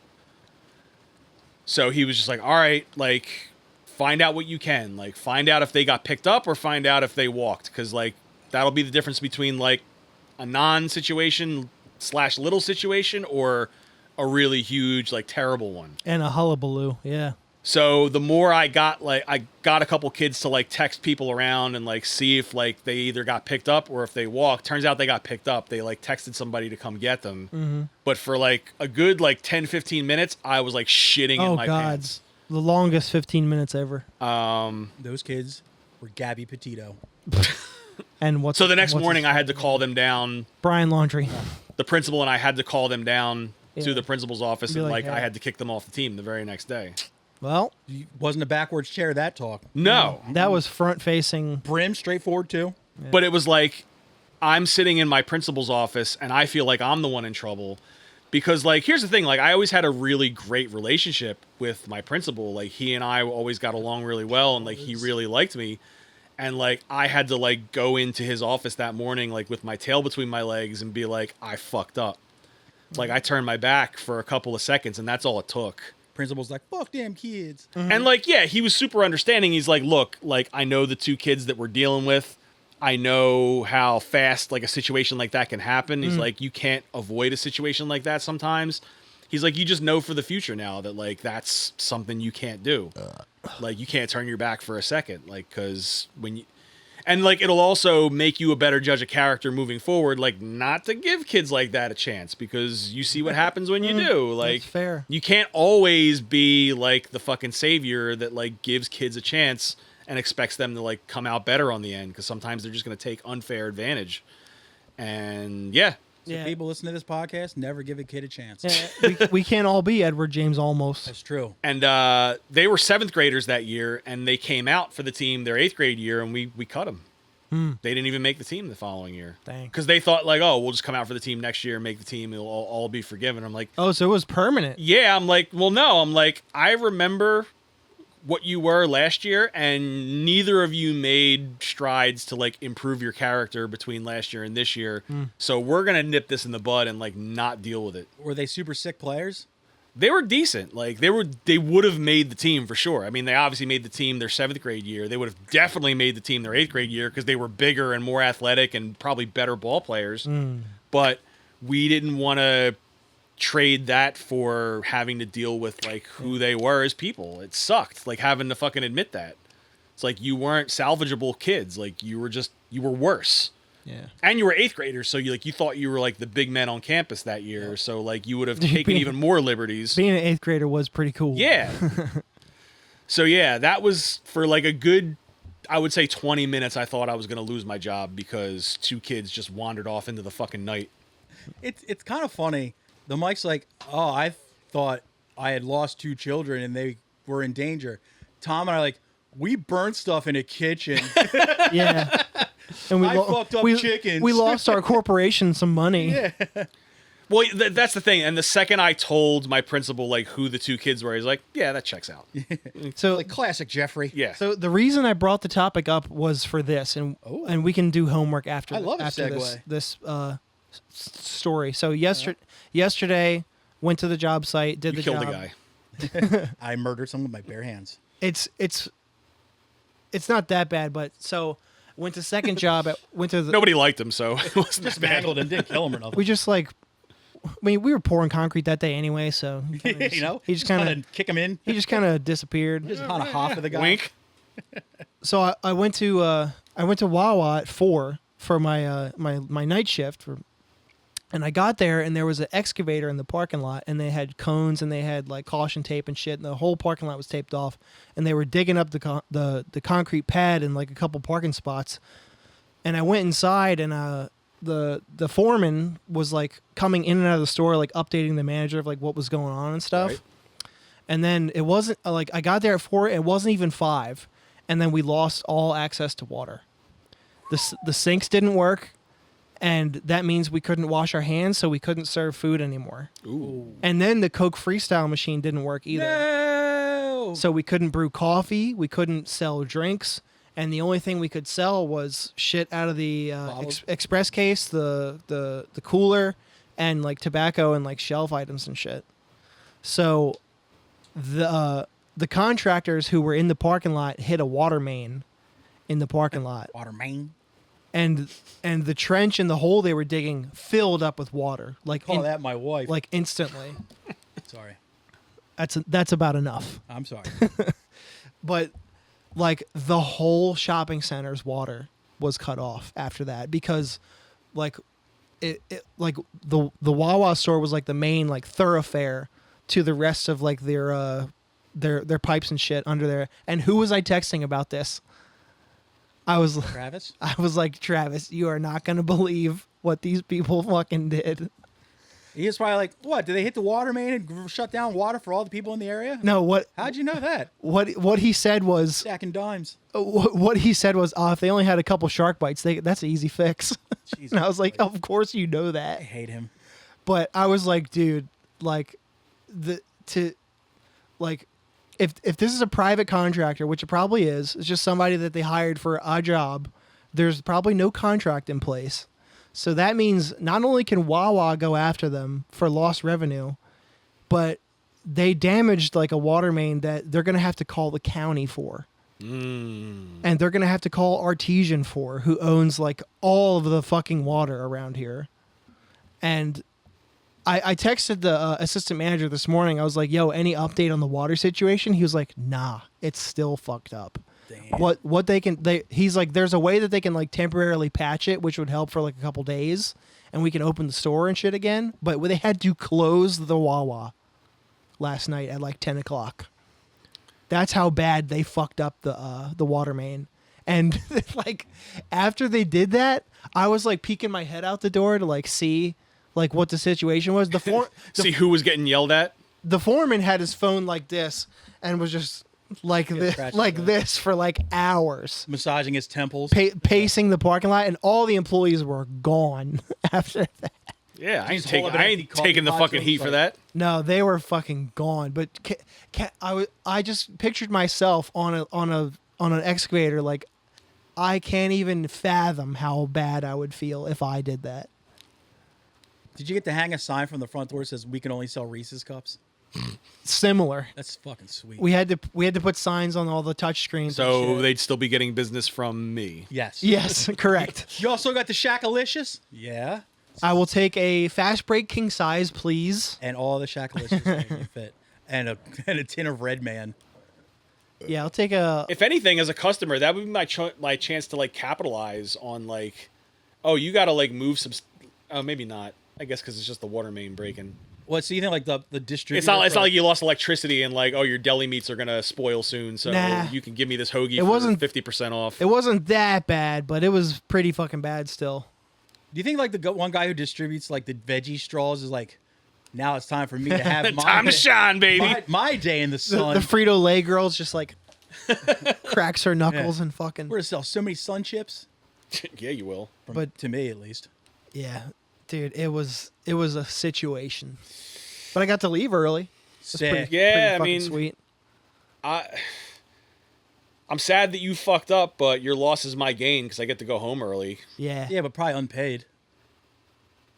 So he was just like, all right, like, find out what you can. Like, find out if they got picked up or find out if they walked. Because, like, that'll be the difference between, like, a non-situation / little situation or a really huge, like, terrible one. And a hullabaloo, yeah. So the more I got a couple kids to, like, text people around and, like, see if, like, they either got picked up or if they walked. Turns out they got picked up. They, like, texted somebody to come get them. Mm-hmm. But for, like, a good, like, 10, 15 minutes, I was, like, shitting in my pants. The longest 15 minutes ever. Those kids were Gabby Petito. And what's So the next what's morning, his- I had to call them down. Brian Laundrie. The principal and I had to call them down to Yeah. the principal's office, Be and, like, like, I hey. had to kick them off the team the very next day. Well, Wasn't a backwards chair, that talk. No. that was front facing. Brim, straightforward, too. But it was like, I'm sitting in my principal's office and I feel like I'm the one in trouble because, like, here's the thing. Like, I always had a really great relationship with my principal. Like, he and I always got along really well, and, like, he really liked me. And, like, I had to, like, go into his office that morning, like, with my tail between my legs and be like, I fucked up. Like, I turned my back for a couple of seconds, and that's all it took. Principal's like, fuck damn kids. And, like, yeah, he was super understanding. He's like, look, like, I know the two kids that we're dealing with. I know how fast, like, a situation like that can happen. He's like, you can't avoid a situation like that sometimes. He's like, you just know for the future now that, like, that's something you can't do. Like, you can't turn your back for a second. Like, because when you... And, like, it'll also make you a better judge of character moving forward, like, not to give kids like that a chance, because you see what happens when you do. Like, That's fair. you can't always be, like, the fucking savior that, like, gives kids a chance and expects them to, like, come out better on the end, because sometimes they're just going to take unfair advantage. And, yeah. Yeah. People listen to this podcast, never give a kid a chance. we can't all be Edward James Olmos. That's true. And they were 7th graders that year, and they came out for the team their 8th grade year, and we cut them. They didn't even make the team the following year. Dang. Because they thought, like, oh, we'll just come out for the team next year and make the team. It'll all be forgiven. I'm like, Oh, so it was permanent. yeah. I'm like, well, no. I'm like, I remember what you were last year, and neither of you made strides to, like, improve your character between last year and this year. So we're going to nip this in the bud and, like, not deal with it. Were they super sick players? They were decent. Like, they would have made the team for sure. I mean, they obviously made the team their 7th grade year. They would have definitely made the team their 8th grade year because they were bigger and more athletic and probably better ball players. But we didn't want to trade that for having to deal with, like, who they were as people. It sucked, like, having to fucking admit that. It's like, you weren't salvageable kids. Like, you were worse. Yeah. And you were 8th graders, so you thought you were, like, the big men on campus that year. So, like, you would have taken Being- even more liberties. Being an 8th grader was pretty cool. Yeah. So, yeah, that was for, like, a good, I would say, 20 minutes. I thought I was going to lose my job because 2 kids just wandered off into the fucking night. It's kind of funny. The Mike's like, oh, I thought I had lost 2 children and they were in danger. Tom and I are like, we burnt stuff in a kitchen. Yeah. And I fucked up chickens. We lost our corporation some money. Yeah. Well, that's the thing. And the second I told my principal, like, who the 2 kids were, he's like, yeah, that checks out. So Like classic Jeffrey. Yeah. So the reason I brought the topic up was for this, and we can do homework after. I love a after segue. this story. So yesterday went to the job site, did You the killed job. a guy. I murdered someone with my bare hands. It's not that bad, but so went to second job went to the Nobody liked him, so it wasn't Just that bad. mangled him, didn't kill him or nothing. we just like. I mean, we were pouring concrete that day anyway, so You know, he just kind of kick him in. he just kind of disappeared. Just kind of half of the guy. Wink. So I went to Wawa at 4 for my my night shift, and I got there and there was an excavator in the parking lot, and they had cones and they had like caution tape and shit, and the whole parking lot was taped off, and they were digging up the concrete pad in like a couple parking spots, and I went inside and the foreman was like coming in and out of the store, like updating the manager of like what was going on and stuff. Right. And then it wasn't like I got there at 4, it wasn't even 5. and then we lost all access to water. The sinks didn't work, and that means we couldn't wash our hands, so we couldn't serve food anymore. Ooh. And then the Coke Freestyle machine didn't work either. No. So we couldn't brew coffee, we couldn't sell drinks, and the only thing we could sell was shit out of the express case, the cooler, and like tobacco and like shelf items and shit. So the contractors who were in the parking lot hit a water main in the parking lot. Water main. And the trench and the hole they were digging filled up with water. Like Call that my wife. like instantly. Sorry. That's about enough. I'm sorry. But like the whole shopping center's water was cut off after that because like it like the Wawa store was like the main like thoroughfare to the rest of like their pipes and shit under there. And who was I texting about this? I was Travis? I was like, Travis, you are not gonna believe what these people fucking did. He was probably like, what? Did they hit the water main and shut down water for all the people in the area? No, How'd you know that? what he said was Stacking dimes. what he said was, if they only had a couple shark bites, that's an easy fix. Jesus And I was like, Christ. of course you know that. I hate him. But I was like, dude, like if this is a private contractor, which it probably is, it's just somebody that they hired for a job, there's probably no contract in place. So that means not only can Wawa go after them for lost revenue, but they damaged like a water main that they're going to have to call the county for. And they're going to have to call Artesian for, who owns like all of the fucking water around here. And I texted the assistant manager this morning. I was like, yo, any update on the water situation? He was like, nah, it's still fucked up. Damn. He's like, there's a way that they can like temporarily patch it, which would help for like a couple days, and we can open the store and shit again. But they had to close the Wawa last night at like 10 o'clock. That's how bad they fucked up the water main. And like after they did that, I was like peeking my head out the door to like see like what the situation was. See who was getting yelled at? The foreman had his phone like this and was just like this for like hours, Massaging his temples. pacing the parking lot, and all the employees were gone after that. Yeah, I ain't Just hold up an empty taking the coffee pot fucking to heat him, for like- that. No, they were fucking gone. But I just pictured myself on an excavator. Like I can't even fathom how bad I would feel if I did that. Did you get to hang a sign from the front door that says we can only sell Reese's cups? Similar. That's fucking sweet. We had to put signs on all the touch screens. So and shit. they'd still be getting business from me. Yes. Yes, correct. You also got the Shackalicious? Yeah. I will take a fast break king size, please. And all the Shackalicious that you fit. And a tin of Red Man. Yeah, I'll take a. If anything, as a customer, that would be my chance to like capitalize on like, oh, you got to like move some. Oh, maybe not. I guess because it's just the water main breaking. What? So you think like the distributor? It's not like you lost electricity and like, oh, your deli meats are gonna spoil soon, so Nah. you can give me this hoagie It for wasn't- 50% off. It wasn't that bad, but it was pretty fucking bad still. Do you think like the one guy who distributes like the veggie straws is like, now it's time for me to have my Time to shine, baby. my day in the The sun. Frito Lay girl's just like cracks her knuckles and fucking. We're gonna sell so many sun chips. Yeah, you will. But To me at least. yeah, dude, it was a situation. But I got to leave early. That's Sick. pretty, Yeah, I pretty fucking mean- sweet. I'm sad that you fucked up, but your loss is my gain because I get to go home early. Yeah. Yeah, but probably unpaid.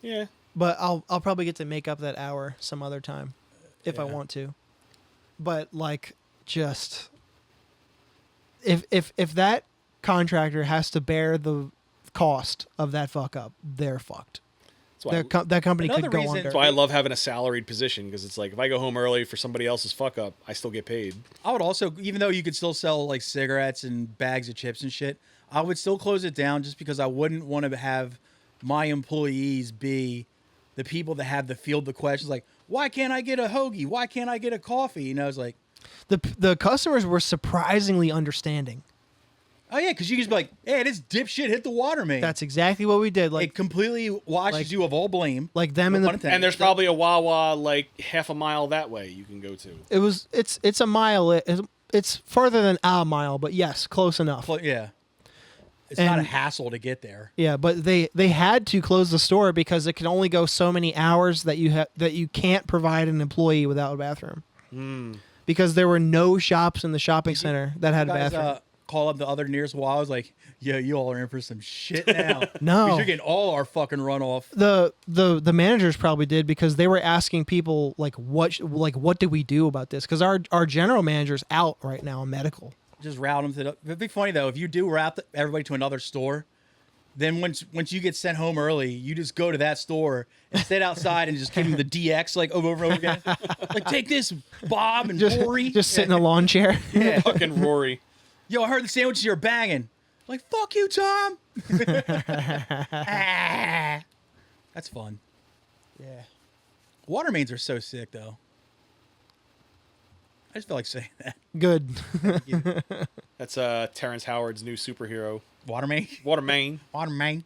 Yeah. But I'll probably get to make up that hour some other time if I Yeah. want to. But like just if that contractor has to bear the cost of that fuck up, they're fucked. That's why, That company Another could go reason- under. that's why I love having a salaried position because it's like if I go home early for somebody else's fuck up, I still get paid. I would also, even though you could still sell like cigarettes and bags of chips and shit, I would still close it down just because I wouldn't want to have my employees be the people that have to field the questions like, why can't I get a hoagie? Why can't I get a coffee? You know, it's like, The customers were surprisingly understanding. oh yeah, because you can just be like, hey, this dipshit hit the water main. That's exactly what we did. it Like completely washes like- you of all blame. like them No in the pun intended. And there's probably a Wawa like half a mile that way you can go to. it's a mile. it's farther than a mile, but yes, close enough. Yeah. It's not a And- hassle to get there. Yeah, but they had to close the store because it can only go so many hours that you can't provide an employee without a bathroom. Because there were no shops in the shopping center that had a Guys, bathroom. call up the other nearest wall. I was like, "Yo, you all are in for some shit now." No. 'Cause you're getting all our fucking runoff. The managers probably did because they were asking people what do we do about this? Because our general manager's out right now in medical. Just route them to the. It'd be funny though if you do route everybody to another store. Then once you get sent home early, you just go to that store and sit outside and just give them the DX like over and over again. Like take this, Bob and Rory. Just sit in a lawn chair. Yeah. Fucking Rory. Yo, I heard the sandwiches are banging. Like fuck you, Tom. Ah. That's fun. Yeah. Water mains are so sick though. I just felt like saying that. Good. That's Terrence Howard's new superhero. Water main. Water main. Water main.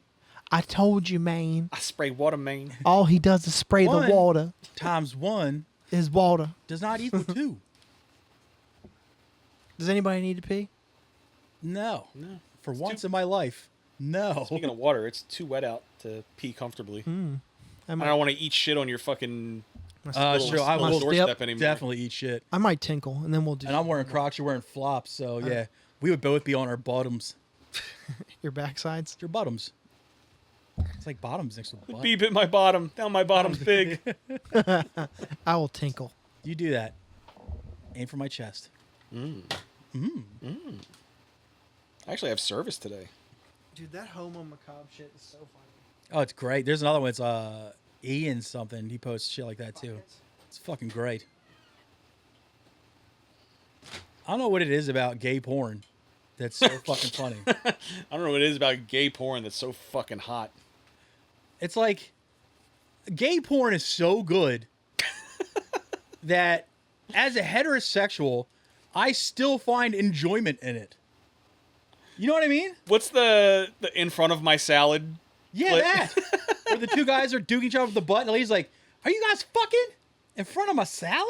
I told you, man. I spray water main. All he does is spray One. the water. Times 1 Is water. does not equal 2. Does anybody need to pee? No. No. For once in my life. No. Speaking of water, it's too wet out to pee comfortably. I I might, don't want to eat shit on your fucking It's true. I my will doorstep anymore. definitely eat shit. I might tinkle, and then we'll do And I'm wearing Crocs, you're wearing flops, so yeah. We would both be on our bottoms. your backsides. Your bottoms. It's like bottoms next to the butt. Beep at my bottom. Now my bottom's big. I will tinkle. You do that. Aim for my chest. I actually have service today. Dude, that homo macabre shit is so funny. Oh, it's great. There's another one. It's Ian something. He posts shit like that too. It's fucking great. I don't know what it is about gay porn that's so fucking funny. I don't know what it is about gay porn that's so fucking hot. It's like gay porn is so good that as a heterosexual, I still find enjoyment in it. You know what I mean? What's the in front of my salad? Yeah, Like- that. Where the two guys are duking each other with the butt, and the lady's like, "Are you guys fucking in front of my salad?"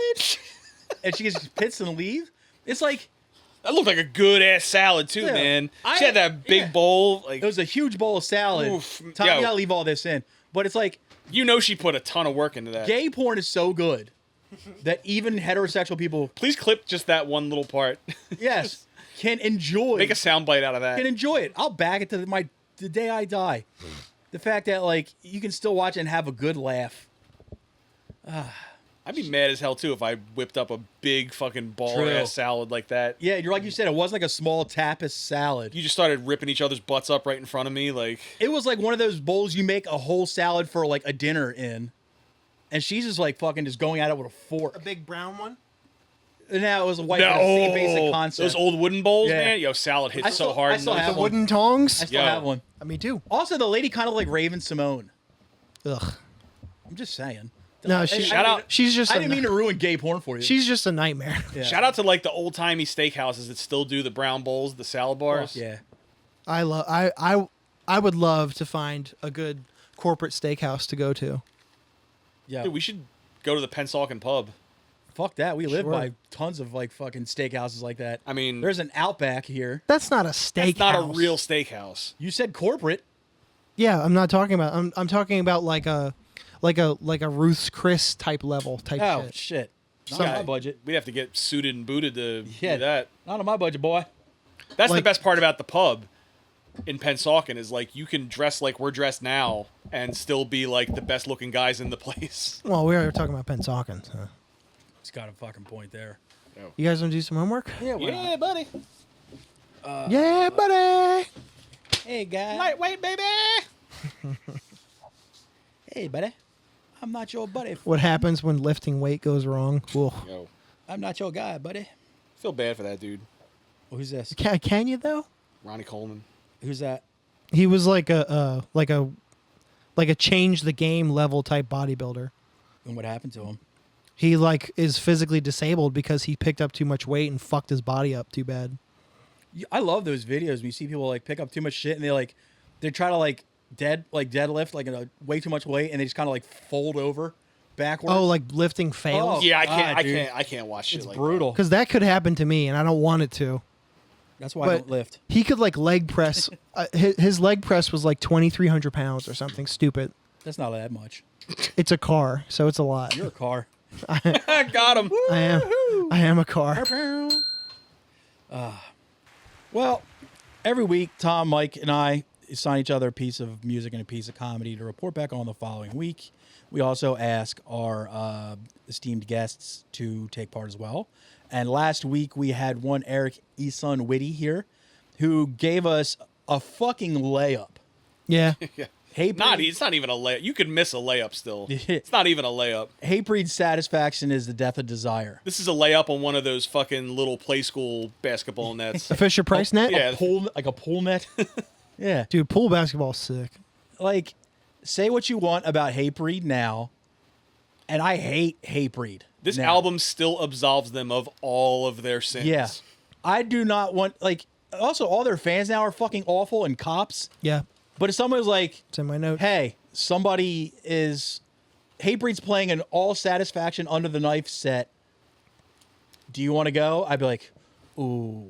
And she just pits and leaves. It's like That looked like a good ass salad too, Yeah. man. She had that big Yeah. bowl. Like it was a huge bowl of salad. Oof. Tom, Yo. you gotta leave all this in. But it's like you know, she put a ton of work into that. gay porn is so good that even heterosexual people, Please clip just that one little part. yes, can enjoy. Make a soundbite out of that. Can enjoy it. I'll back it to the day I die. The fact that like you can still watch it and have a good laugh. I'd be mad as hell too if I whipped up a big fucking ball True. ass salad like that. Yeah, you're like you said, it wasn't like a small tapas salad. You just started ripping each other's butts up right in front of me, like It was like one of those bowls you make a whole salad for like a dinner in. And she's just like fucking just going at it with a fork. A big brown one? And now it was a white, but the same basic concept. those old wooden bowls, Yeah. man. Yo, salad hits I so still- hard. I still in those. have The one. wooden tongs? I still Yo. have one. Me too. Also, the lady kind of like Raven Simone. Ugh. I'm just saying. No, she, Shout out- She's just. I didn't mean to ruin gay porn for you. She's just a nightmare. Yeah. Shout out to like the old timey steakhouses that still do the brown bowls, the salad bars. Yeah. I would love to find a good corporate steakhouse to go to. Yeah. Dude, we should go to the Pennsauken pub. Fuck that. We live Sure. by tons of like fucking steakhouses like that. I mean, There's an Outback here. That's not a steakhouse. it's not a real steakhouse. You said corporate. Yeah, I'm not talking about. I'm talking about like a Ruth's Chris type level type Oh shit. shit. Not Some- on my budget. We'd have to get suited and booted to Yeah. do that. Not on my budget, boy. That's the Like- best part about the pub in Pennsauken is like you can dress like we're dressed now and still be like the best looking guys in the place. Well, we were talking about Pennsauken. So. It's got a fucking point there. You guys want to do some homework? Yeah. Yeah, buddy. Yeah, buddy. Hey, guy. Lightweight, baby. Hey, buddy. I'm not your buddy. What happens when lifting weight goes wrong? Whoa. Yo, I'm not your guy, buddy. feel bad for that dude, Who's this? Can you though? Ronnie Coleman. Who's that? He was like a change the game level type bodybuilder. And what happened to him? He like is physically disabled because he picked up too much weight and fucked his body up too bad. I love those videos when you see people like pick up too much shit and they try to like deadlift like way too much weight and they just kind of like fold over backwards. Oh, like lifting fails? Oh, Yeah, I God, dude. can't watch shit It's like brutal. Because that could happen to me, and I don't want it to. That's why I don't lift. He could like leg press. His leg press was like 2,300 pounds or something stupid. That's not that much. It's a car, so it's a lot. You're a car. that. Got him. I am a car. Well, every week, Tom, Mike, and I assign each other a piece of music and a piece of comedy to report back on the following week. We also ask our esteemed guests to take part as well. And last week, we had one Eric Eson Whitty here who gave us a fucking layup. Yeah. Hey, It's not even a layup. You could miss a layup still. It's not even a layup. Hatebreed's satisfaction is the death of desire. This is a layup on one of those fucking little play school basketball nets. A Fisher Price net? Yeah. Like a pool net. Yeah. Dude, pool basketball's sick. Like, say what you want about Hatebreed now, and I hate Hatebreed. This now. album still absolves them of all of their sins. Yeah. I do not want, like, also all their fans now are fucking awful and cops. Yeah. But if someone was like, It's in my notes. hey, somebody is, Hatebreed's playing an all satisfaction under the knife set. Do you want to go? I'd be like, ooh.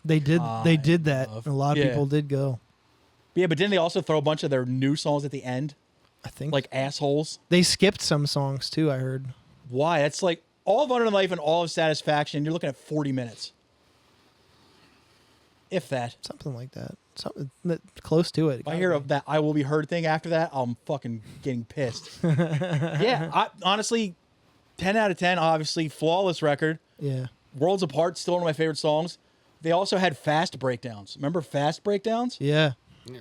They did that. A lot of Yeah. people did go. Yeah, but didn't they also throw a bunch of their new songs at the end? I think. Like assholes? They skipped some songs too, I heard. Why? That's like all of Under the Knife and all of Satisfaction. You're looking at 40 minutes. If that. Something like that. Something close to it. If I hear of that I Will Be Heard thing after that, I'm fucking getting pissed. Yeah, honestly, 10 out of 10, obviously. Flawless record. Yeah. Worlds Apart, still one of my favorite songs. They also had fast breakdowns. Remember fast breakdowns? Yeah.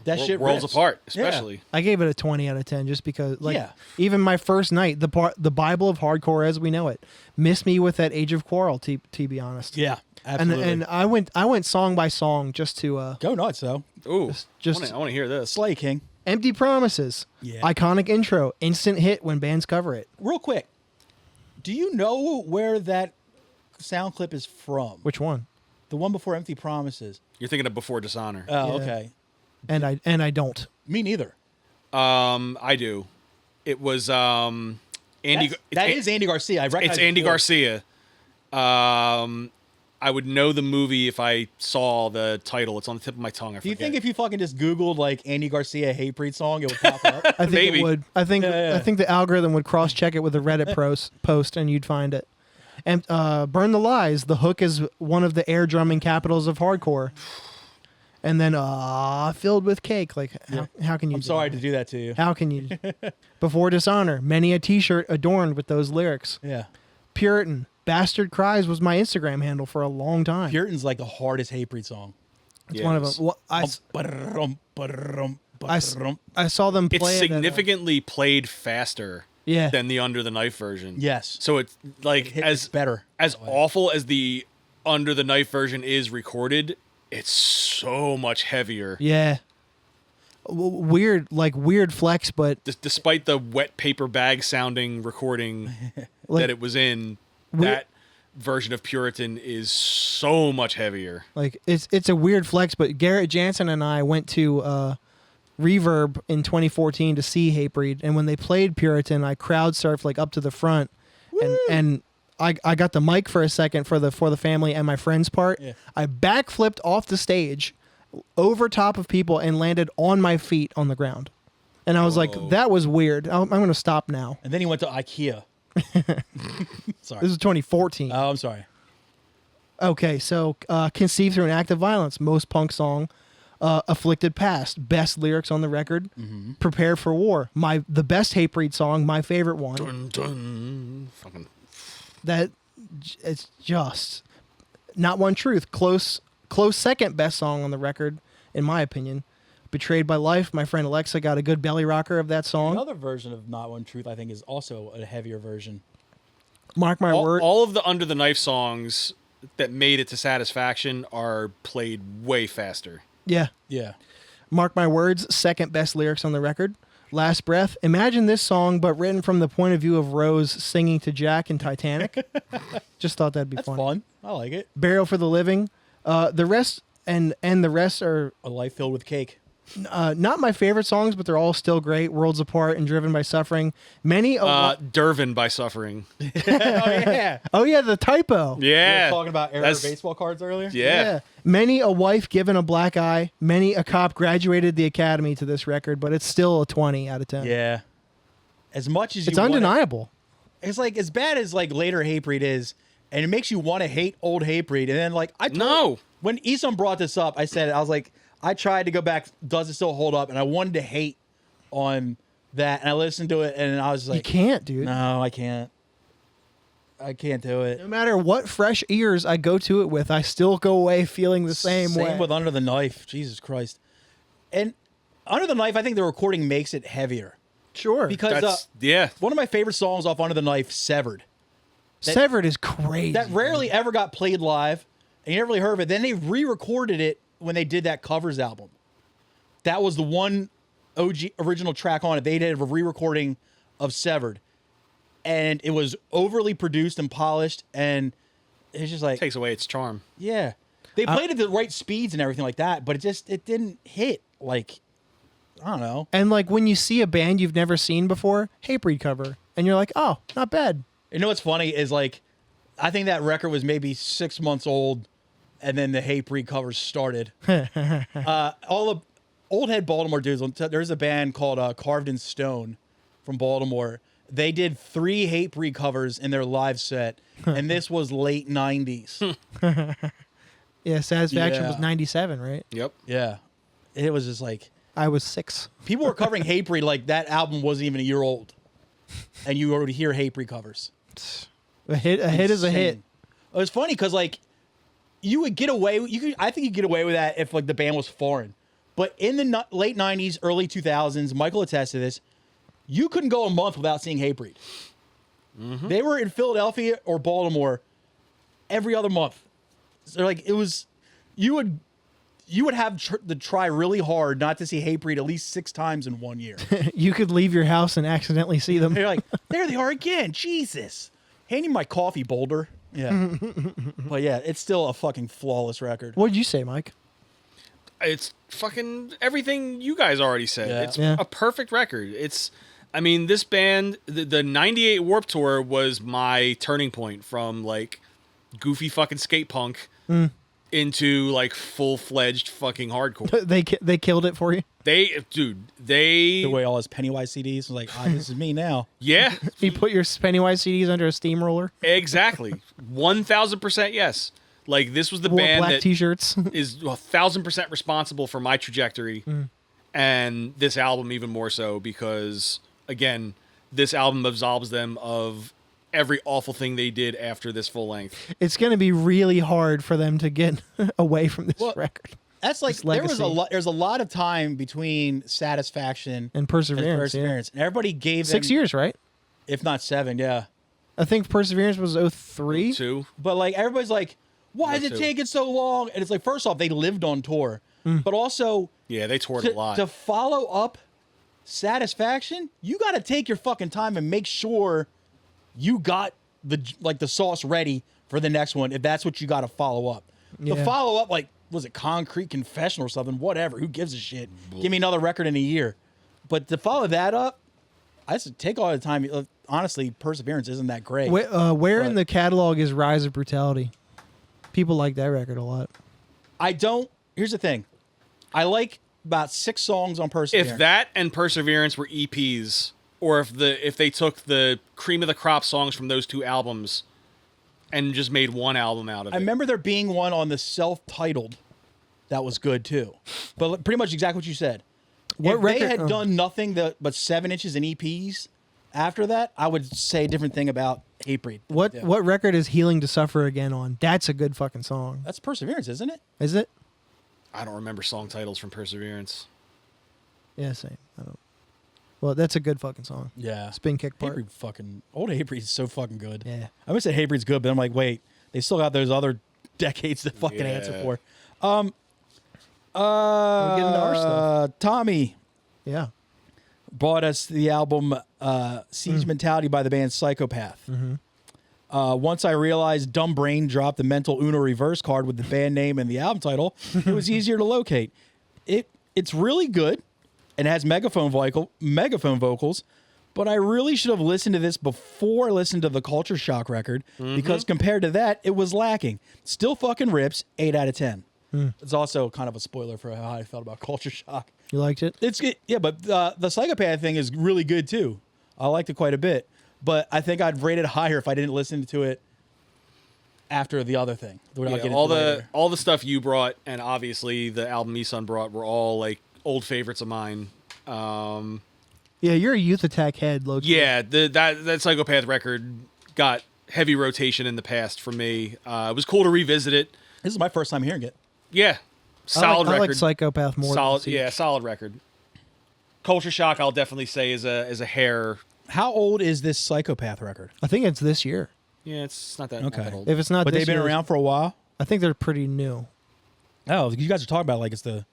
That shit Worlds rips. Apart, Yeah. especially. I gave it a 20 out of 10 just because, like, Yeah. even my first night, the Bible of hardcore as we know it, missed me with that Age of Quarrel, to be honest. Yeah, absolutely. And I went song by song just to Go nuts, though. Ooh, just- I want to hear this. Slay King. Empty Promises, Yeah. iconic intro, instant hit when bands cover it. Real quick, do you know where that sound clip is from? Which one? The one before Empty Promises. You're thinking of Before Dishonor. Oh, Yeah. okay. And I don't. Me neither. I do. It was Andy. That is Andy Garcia. I recognize It's Andy before. Garcia. I would know the movie if I saw the title. It's on the tip of my tongue. I Do you forget. think if you fucking just Googled like Andy Garcia Hatebreed song, it would pop up? I think Maybe. it would. I think Yeah. I think the algorithm would cross check it with a Reddit post and you'd find it. And Burn the Lies, the hook is one of the air drumming capitals of hardcore. And then Filled with Cake, like how can you I'm sorry to do that to you. How can you? Before Dishonor, many a t-shirt adorned with those lyrics. Yeah. Puritan, Bastard Cries was my Instagram handle for a long time. Puritan's like the hardest Hatebreed song. It's one of them. Well, I saw them It's play it at, significantly played faster yeah. than the Under the Knife version. Yes. So it's like It's better. as awful as the Under the Knife version is recorded, it's so much heavier. Yeah. Weird flex, but Despite the wet paper bag sounding recording like, that it was in, that version of Puritan is so much heavier. like it's a weird flex. But Garrett Jansen and I went to Reverb in 2014 to see Hatebreed, and when they played Puritan, I crowd surfed like up to the front, and I got the mic for a second for the family and my friends part. Yeah. I backflipped off the stage over top of people and landed on my feet on the ground. And I was like, that was weird. I'm going to stop now. And then he went to IKEA. Sorry. This is 2014. Oh, I'm sorry. Okay, so Conceived Through an Act of Violence, most punk song. Afflicted Past, best lyrics on the record. Mm-hmm. Prepare for War, the best Hatebreed song, my favorite one. Dun, dun. Fucking That it's just Not One Truth, close second best song on the record, in my opinion. Betrayed by Life, my friend Alexa got a good belly rocker of that song. Another version of Not One Truth, I think, is also a heavier version. Mark my word. all of the Under the Knife songs that made it to Satisfaction are played way faster. Yeah. Yeah. Mark my words, second best lyrics on the record. Last Breath. Imagine this song, but written from the point of view of Rose singing to Jack in Titanic. Just thought that'd be That's fun. fun. I like it. Burial for the Living. The rest and the rest are A Life Filled with Cake. Not my favorite songs, but they're all still great. Worlds Apart and Driven by Suffering. Many. Dervin by Suffering. Oh yeah. Oh yeah, the typo. We Yeah. were talking about error That's- baseball cards earlier. Yeah. Many a wife given a black eye. Many a cop graduated the academy to this record, but it's still a 20 out of 10. Yeah. As much as It's you want undeniable. it's like as bad as like later Hatebreed is, and it makes you want to hate old Hatebreed. And then like when Isom brought this up, I was like, I tried to go back. Does it still hold up? And I wanted to hate on that, and I listened to it, and I was like, You can't, dude. no, I can't. I can't do it. No matter what fresh ears I go to it with, I still go away feeling the same way. Same with Under the Knife. Jesus Christ. And Under the Knife, I think the recording makes it heavier Sure. because yeah. one of my favorite songs off Under the Knife, Severed. Severed is crazy. That rarely ever got played live, and you never really heard of it. Then they re-recorded it when they did that covers album. That was the one OG original track on it. They did a re-recording of Severed, and it was overly produced and polished, and it's just like, Takes away its charm. yeah, they played it at the right speeds and everything like that, but it didn't hit like, I don't know. And like when you see a band you've never seen before, Hatebreed cover, and you're like, oh, not bad. You know what's funny is like, I think that record was maybe 6 months old, and then the Hatebreed covers started. All the old head Baltimore dudes. There's a band called Carved in Stone from Baltimore. They did 3 Hatebreed covers in their live set, and this was late 90s. Yeah, Satisfaction Yeah. was 97, right? Yep. Yeah. It was just like, I was 6. people were covering Hatebreed like that album wasn't even a year old, and you already hear Hatebreed covers. A hit is a hit. Insane. It was funny because like you would get away. I think you get away with that if like the band was foreign. But in the late '90s, early 2000s, Michael attests to this. You couldn't go a month without seeing Hatebreed. Mm-hmm. They were in Philadelphia or Baltimore every other month. So like it was, you would have to try really hard not to see Hatebreed at least 6 times in 1 year. You could leave your house and accidentally see them. You're like, there they are again. Jesus. Handing my coffee, Boulder. Yeah. But yeah, it's still a fucking flawless record. What'd you say, Mike? It's fucking everything you guys already said. Yeah. It's Yeah. a perfect record. I mean, this band, the 98 Warped Tour was my turning point from like goofy fucking skate punk into like full-fledged fucking hardcore. They killed it for you. They The way all his Pennywise CDs was like, this is me now. yeah, You put your Pennywise CDs under a steamroller. exactly. 1000% yes. Like this was the Wore band black that T-shirts. is 1000% responsible for my trajectory, and this album even more so because again, this album absolves them of every awful thing they did after this full length. It's going to be really hard for them to get away from this Well, record That's like This there was legacy. there's a lot of time between Satisfaction and Perseverance. Yeah. and everybody gave them 6 years, right? if not 7, yeah. I think Perseverance was 03. Too. But like everybody's like, why is Me it too. taking so long? And it's like, first off, they lived on tour, but also Yeah, they toured a lot. to follow up Satisfaction, you got to take your fucking time and make sure you got the sauce ready for the next one if that's what you got to follow up. The Yeah. follow up, like, was it Concrete Confession or something? Whatever. Who gives a shit? Give me another record in a year. But to follow that up, I just take all the time. Honestly, Perseverance isn't that great. Where in But- the catalog is Rise of Brutality? People like that record a lot. I don't. Here's the thing. I like about 6 songs on Perseverance. If that and Perseverance were EPs, or if they took the cream of the crop songs from those 2 albums and just made one album out of it. I remember there being one on the self-titled that was good too. But pretty much exactly what you said. What if record- they had oh. done nothing but 7 inches in EPs after that, I would say a different thing about Hatebreed. What Yeah. what record is Healing to Suffer Again on? That's a good fucking song. That's Perseverance, isn't it? Is it? I don't remember song titles from Perseverance. Yeah, same. I don't. Well, that's a good fucking song. Yeah. Spin kick part. Hatebreed old Hatebreed is so fucking good. Yeah. I would say Hatebreed's good, but I'm like, wait, they still got those other decades to fucking answer Yeah. for. We'll get into our stuff. Tommy Yeah. brought us the album Siege Hmm. Mentality by the band Psychopath. Mm-hmm. Once I realized Dumb Brain dropped the mental Uno reverse card with the band name and the album title, it was easier to locate. It It's really good and has megaphone vocals, but I really should have listened to this before I listened to the Culture Shock record because compared to that, it was lacking. Still fucking rips, 8 out of 10. It's also kind of a spoiler for how I felt about Culture Shock. You liked it? It's good, yeah, but the Psychopath thing is really good too. I liked it quite a bit, but I think I'd rate it higher if I didn't listen to it after the other thing. Yeah, all the stuff you brought, and obviously the album Misun brought, were all like old favorites of mine. Yeah, you're a Youth Attack head, Loki. Yeah, that Psychopath record got heavy rotation in the past for me. It was cool to revisit it. This is my first time hearing it. Yeah, solid I record. like Psychopath more. Solid, than yeah, solid record. Culture Shock, I'll definitely say is a hair. How old is this Psychopath record? I think it's this year. Yeah, it's not that, Okay. not that old. If it's not, But this they've been year, around for a while. I think they're pretty new. Oh, you guys are talking about like it's the.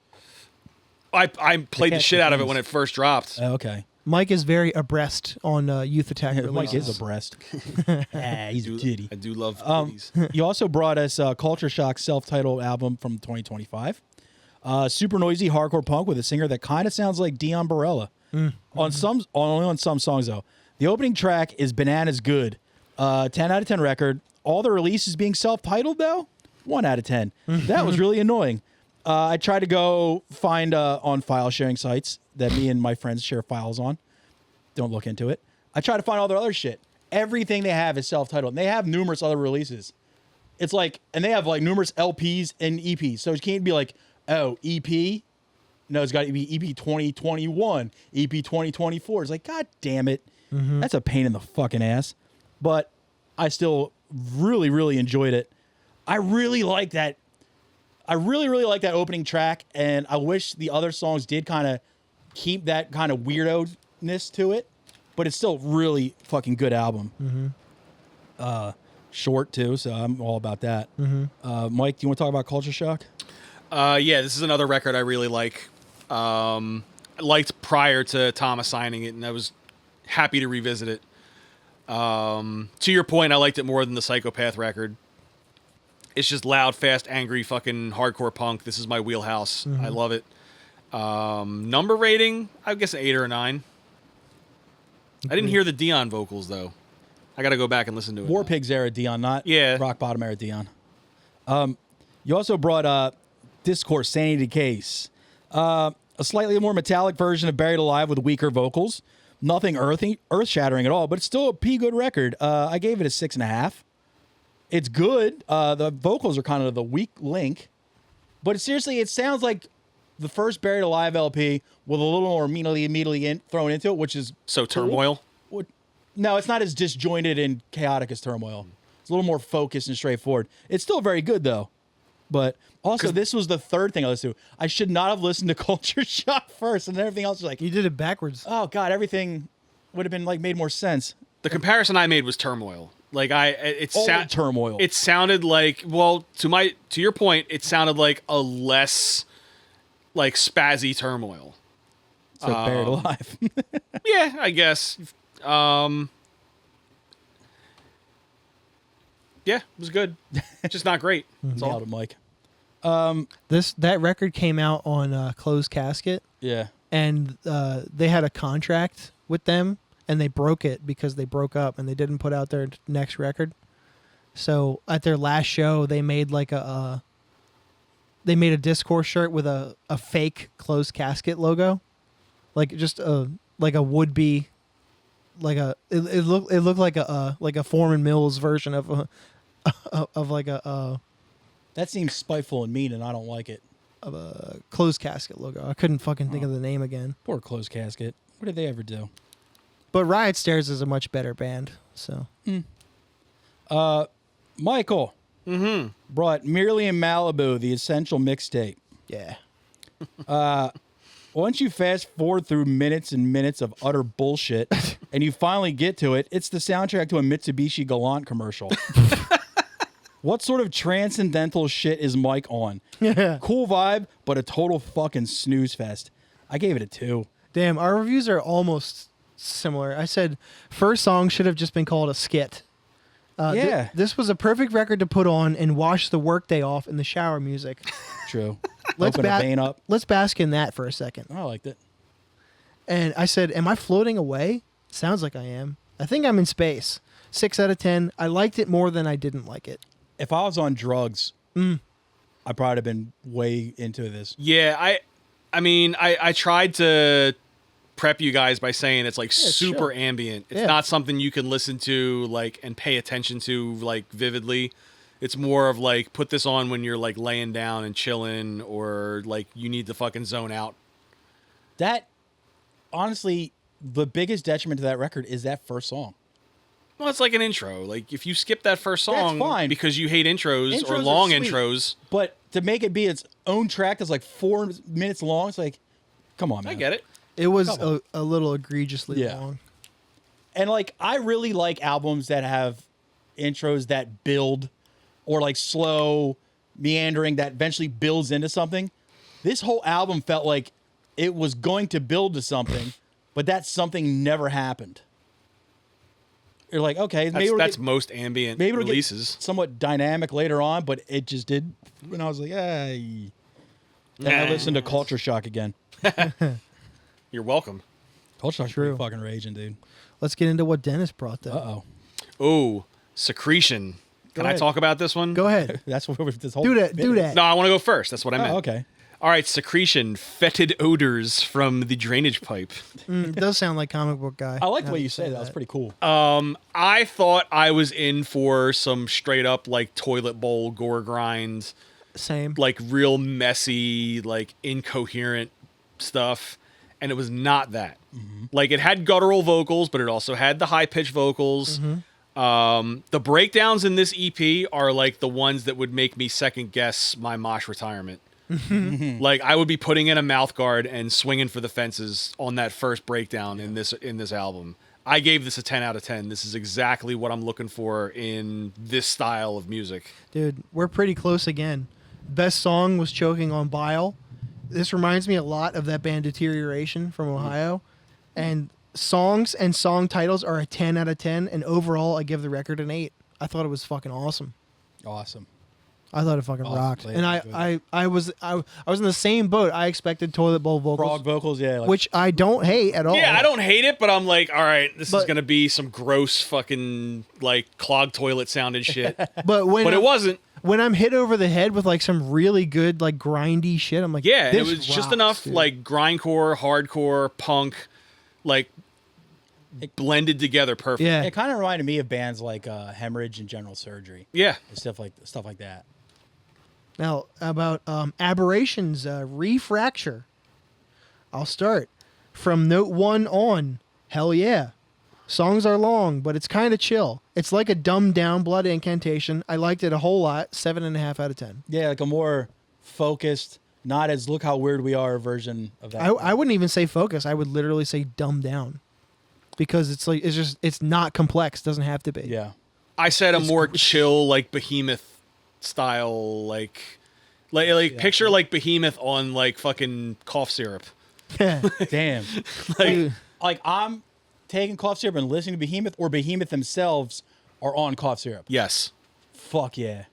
I played the Cat shit out of it Things. when it first dropped. Oh, okay. Mike is very abreast on Youth Attack releases. Mike is a breast. He's a titty. I do love titties. You also brought us Culture Shock's self-titled album from 2025. Super noisy hardcore punk with a singer that kind of sounds like Dion Barella. Only on some songs though. The opening track is bananas good. 10 out of 10 record. All the releases being self-titled though, 1 out of 10. That was really annoying. I tried to go find on file sharing sites that me and my friends share files on. Don't look into it. I try to find all their other shit. Everything they have is self-titled. And they have numerous other releases. It's like, and they have like numerous LPs and EPs. So it can't be like, oh, EP. No, it's got to be EP 2021, EP 2024. It's like, God damn it. That's a pain in the fucking ass. But I still really, really enjoyed it. I really like that. I really, really like that opening track. And I wish the other songs did kind of keep that kind of weirdo-ness to it. But it's still really fucking good album. Short too, so I'm all about that. Mike, do you want to talk about Culture Shock? Yeah, this is another record I really like. Liked prior to Thomas signing it, and I was happy to revisit it. To your point, I liked it more than the Psychopath record. It's just loud, fast, angry, fucking hardcore punk. This is my wheelhouse. I love it. Number rating, I guess an 8 or a 9. I didn't hear the Dion vocals though. I got to go back and listen to it. War now. Pigs era Dion, not Yeah. Rock Bottom era Dion. You also brought Discourse, Sanity Case. A slightly more metallic version of Buried Alive with weaker vocals. Nothing earth-shattering at all, but it's still a pretty good record. I gave it a 6.5. It's good. The vocals are kind of the weak link. But seriously, it sounds like the first Buried Alive LP with a little more immediately thrown into it, which is... So Turmoil? No, it's not as disjointed and chaotic as Turmoil. It's a little more focused and straightforward. It's still very good, though. But also, this was the third thing I listened to. I should not have listened to Culture Shock first, and everything else was like, You did it backwards. oh, God, everything would have been like made more sense. The comparison I made was Turmoil. Like Old Turmoil. It sounded like, well, to your point, it sounded like a less like spazzy Turmoil. So Buried Alive. Yeah, I guess. Yeah, it was good. Just not great. That's all. Nailed it, Mike. That record came out on Closed Casket, Yeah. and they had a contract with them, and they broke it because they broke up, and they didn't put out their next record. So at their last show, they made like a Discourse shirt with a fake Closed Casket logo, like just a would be, like it looked like a Foreman Mills version of a That seems spiteful and mean, and I don't like it. of a Closed Casket logo. I couldn't fucking think of the name again. Poor Closed Casket. What did they ever do? But Riot Stairs is a much better band. So Michael brought Merely in Malibu, the Essential Mixtape. yeah, Once you fast forward through minutes and minutes of utter bullshit and you finally get to it, it's the soundtrack to a Mitsubishi Galant commercial. What sort of transcendental shit is Mike on? Cool vibe, but a total fucking snooze fest. I gave it a 2. damn, our reviews are almost similar. I said first song should have just been called a skit, Yeah. This was a perfect record to put on and wash the workday off in the shower music. True. Let's Open a vein up. Let's bask in that for a second. I liked it. And I said, am I floating away? Sounds like I am. I think I'm in space. 6 out of 10. I liked it more than I didn't like it. If I was on drugs, I'd probably have been way into this. Yeah, I mean, I tried to prep you guys by saying it's like super chill. ambient. It's Yeah. not something you can listen to like and pay attention to like vividly. It's more of like put this on when you're like laying down and chilling or like you need to fucking zone out. That, honestly, the biggest detriment to that record is that first song. Well, it's like an intro. Like if you skip that first song fine. because you hate intros Intros or are long sweet. intros. But to make it be its own track that's like 4 minutes long, it's like, come on, man. I get it. It was Come a little egregiously Yeah. long. And like, I really like albums that have intros that build or like slow meandering that eventually builds into something. This whole album felt like it was going to build to something, but that something never happened. You're like, okay, maybe That's most ambient maybe it'll releases. get somewhat dynamic later on, but it just did. And I was like, hey. Then I listened to Culture Shock again. You're welcome. Culture Shock's True. pretty fucking raging, dude. Let's get into what Dennis brought, though. Uh-oh. Oh, Secretion. Can I ahead. talk about this one? Go ahead. That's what this whole Do that. bit Do is. that. No, I want to go first. That's what I meant. Oh, okay. All right, Secretion, fetid odors from the drainage pipe. It does sound like comic book guy. I like the now way that you say that. That's pretty cool. I thought I was in for some straight up like toilet bowl gore grind, Same. like real messy, like incoherent stuff, and it was not that. Like it had guttural vocals, but it also had the high pitched vocals. The breakdowns in this EP are like the ones that would make me second guess my mosh retirement. Like I would be putting in a mouth guard and swinging for the fences on that first breakdown in this album. I gave this a 10 out of 10. This is exactly what I'm looking for in this style of music. Dude, we're pretty close again. Best song was Choking on Bile. This reminds me a lot of that band Deterioration from Ohio. And songs and song titles are a 10 out of 10. And overall, I give the record an 8. I thought it was fucking awesome. Awesome. I thought it fucking Awesome. rocked. Played And it. I was in the same boat. I expected toilet bowl vocals, Frog vocals, yeah. Like, which I don't hate at all. Yeah, I don't hate it, but I'm like, all right, this is But- going to be some gross fucking like clogged toilet sounded shit. But when But it wasn't. when I'm hit over the head with like some really good like grindy shit, I'm like, Yeah, and it this was just rocks, enough dude. like grindcore, hardcore, punk, like blended together perfect. yeah. it kind of reminded me of bands like Hemorrhage and General Surgery Yeah. and stuff like that. Now, about Aberrations, Refracture. I'll start. From note 1 on, hell yeah. Songs are long, but it's kind of chill. It's like a dumbed down Blood Incantation. I liked it a whole lot. 7.5 out of 10. Yeah, like a more focused, not as look how weird we are version of that. I wouldn't even say focus. I would literally say dumbed down. Because it's not complex. Doesn't have to be. Yeah. I said a more chill, like Behemoth style, like picture like Behemoth on like fucking cough syrup. Damn. Dude, Like I'm taking cough syrup and listening to Behemoth, or Behemoth themselves are on cough syrup. Yes. Fuck yeah.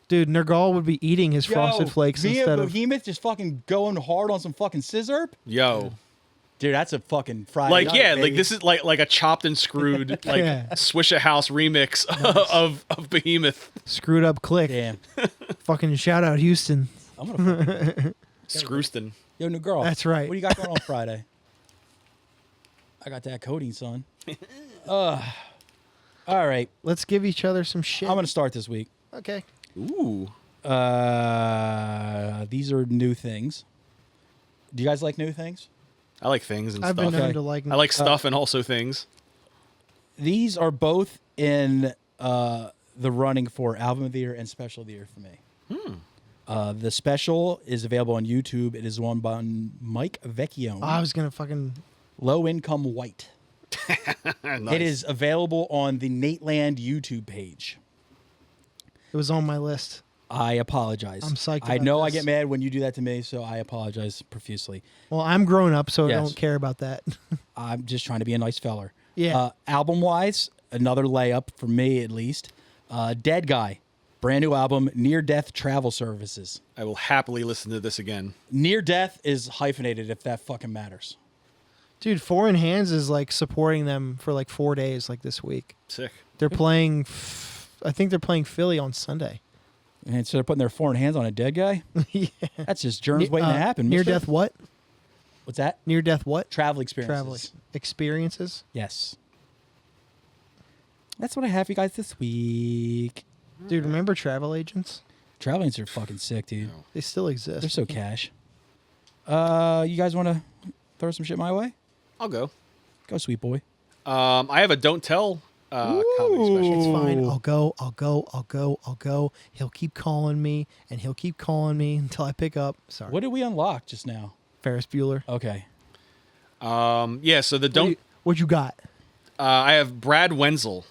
dude, Nergal would be eating his Frosted Flakes instead of... Behemoth just fucking going hard on some fucking scissor. Yo. Dude, that's a fucking Friday Like night, yeah, baby. like this is like a chopped and screwed like Yeah. Swishahouse remix of Behemoth. Screwed up click. Damn. Fucking shout out Houston. I'm gonna fucking... Scrooston. Yo, new girl. That's right. What do you got going on Friday? I got that codeine, son. All right. Let's give each other some shit. I'm gonna start this week. Okay. Ooh. These are new things. Do you guys like new things? I like things and I've been stuff. known to like... I like stuff and also things. These are both in the running for album of the year and special of the year for me. The special is available on YouTube. It is one by Mike Vecchione. I was going to fucking... Low Income White. Nice. It is available on the Nateland YouTube page. It was on my list. I apologize. I'm psyched I about know I this. get mad when you do that to me, so I apologize profusely. Well, I'm grown up, so I Yes. don't care about that. I'm just trying to be a nice feller. Yeah. Album-wise, another layup for me at least. Deadguy, brand new album, Near Death Travel Services. I will happily listen to this again. Near Death is hyphenated if that fucking matters. Dude, Foreign Hands is like supporting them for like 4 days, like this week. Sick. They're playing. I think they're playing Philly on Sunday. And so they're putting their foreign hands on a dead guy? Yeah. That's just germs waiting to happen. Near mister. death what? What's that? Near death what? Travel experiences. Travel experiences. Yes. That's what I have for you guys this week. Dude, remember travel agents? Travel agents are fucking sick, dude. They still exist. They're so cash. You guys want to throw some shit my way? I'll go. Go, sweet boy. I have a don't tell comedy special. It's fine. Ooh. I'll go. He'll keep calling me, and he'll keep calling me until I pick up. Sorry. What did we unlock just now? Ferris Bueller. Okay. Yeah, so the don't. What you got? I have Brad Wenzel.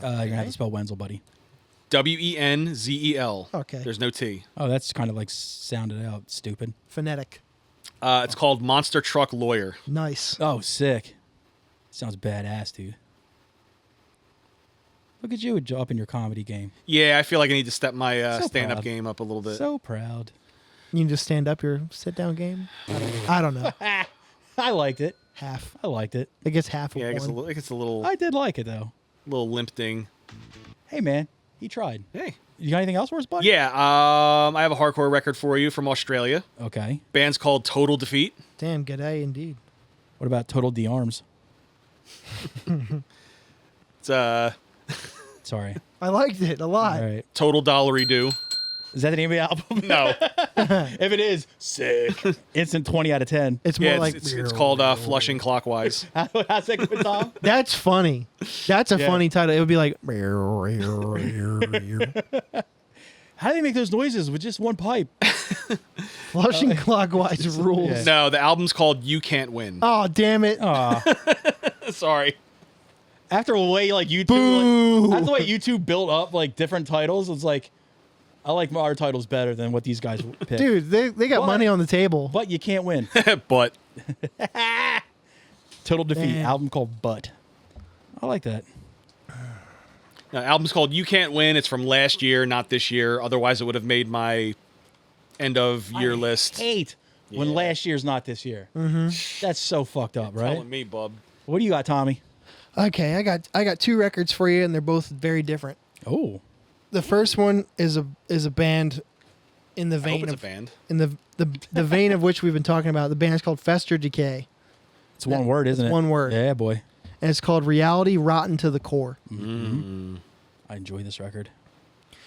You're going to have to spell Wenzel, buddy. Wenzel. Okay. There's no T. Oh, that's kind of like sounded out stupid. Phonetic. It's called Monster Truck Lawyer. Nice. Oh, sick. Sounds badass, dude. Look at you up in your comedy game. Yeah, I feel like I need to step my So stand-up proud. game up a little bit. So proud. You can just stand up your sit down game. I don't know. I liked it. Half. I liked it. It gets half of yeah, one. it gets a little I did like it, though. limp ding. Hey, man. He tried. Hey. You got anything else for us, bud? Yeah, I have a hardcore record for you from Australia. Okay. Band's called Total Defeat. Damn, g'day indeed. What about Total D-Arms? It's Sorry. I liked it a lot. All right. Total Dollary Do. Is that the name of the album? No. If it is, sick. Instant 20 out of 10. It's more Yeah, like it's called Flushing Clockwise. How's that going, Tom? That's funny. That's a Yeah. funny title. It would be like How do they make those noises with just one pipe? flushing clockwise rules. Yeah. No, the album's called You Can't Win. Oh damn it! Aw. Sorry. After the way like YouTube, Boo. after the way YouTube built up like different titles, it's like I like our titles better than what these guys picked. Dude, they got What? money on the table. But you can't win. But Total Defeat Damn. album called Butt. I like that. no, album's called You Can't Win. It's from last year, not this year. Otherwise, it would have made my end of year list. Hate when Yeah. last year's not this year. Mm-hmm. That's so fucked up, right? Telling me, bub. What do you got, Tommy? Okay, I got two records for you, and they're both very different. Oh, The first one is a band in the I hope vein it's a of band. in the vein of which we've been talking about. The band is called FesterDecay, it's one word, isn't it? one word. Yeah, boy. and it's called Reality Rotten to the Core. I enjoy this record.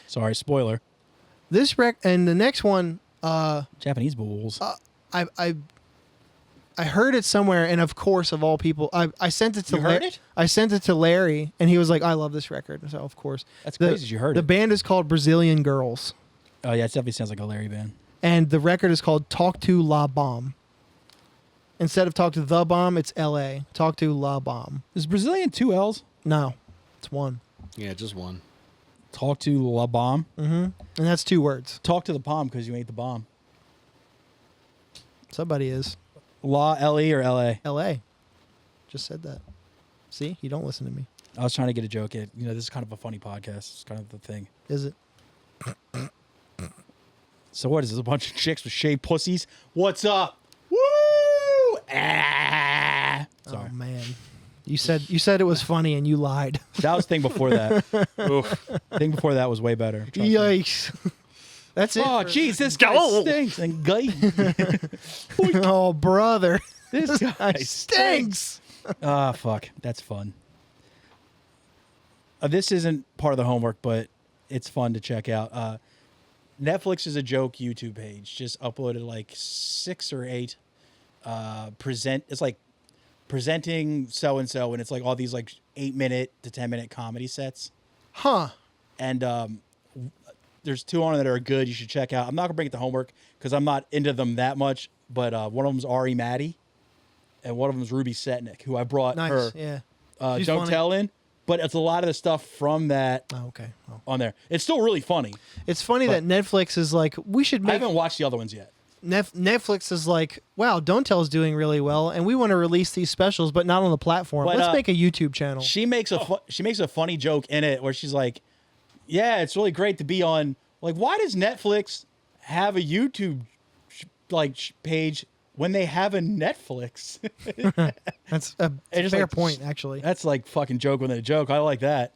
Sorry, spoiler. This and the next one, Japanese bulls. I heard it somewhere, and of course, of all people, I sent it to. You heard it? I sent it to Larry, and he was like, "I love this record." So of course, That's crazy you heard The it. band is called Brazilian Girls, Oh yeah, it definitely sounds like a Larry band. and the record is called Talk to La Bomb. Instead of Talk to the Bomb, it's L.A. Talk to La Bomb. Is Brazilian 2 L's? No, it's one, Yeah, just one. Talk to La Bomb. and that's 2 words. Talk to the palm because you ain't the bomb. Somebody is La L-E or L-A? L.A. Just said that. See, you don't listen to me. I was trying to get a joke in. You know, this is kind of a funny podcast. It's kind of the thing. Is it? So what is this? A bunch of chicks with shaved pussies? What's up? Woo! Ah! Sorry. Oh man, you said it was funny, and you lied. That was thing before that. Oof. Thing before that was way better. trust me. Yikes! That's it. Oh, for- jeez, this guy Go! stinks. And guy. Oh, brother. This guy guy stinks. Ah, fuck. That's fun. This isn't part of the homework, but it's fun to check out. Netflix is a joke YouTube page. Just uploaded like 6 or 8. It's like presenting so and so, and it's like all these like 8-minute to 10-minute comedy sets. Huh. And there's 2 on it that are good. You should check out. I'm not gonna bring it to homework because I'm not into them that much. But one of them's Ari Maddie, and one of them's Ruby Setnick, who I brought Nice. her. Yeah. She's Don't funny. Tell in. But it's a lot of the stuff from that Oh, okay. Oh. on there. It's still really funny. It's funny that Netflix is like, we should I make. haven't watched the other ones yet. Netflix is like, wow, Don't Tell's doing really well, and we want to release these specials, but not on the platform. But, Let's make a YouTube channel. She makes a funny joke in it where she's like, "Yeah, it's really great to be on." Like, why does Netflix have a YouTube page when they have a Netflix? That's a just fair like- point, actually. That's like fucking joke within a joke. I like that.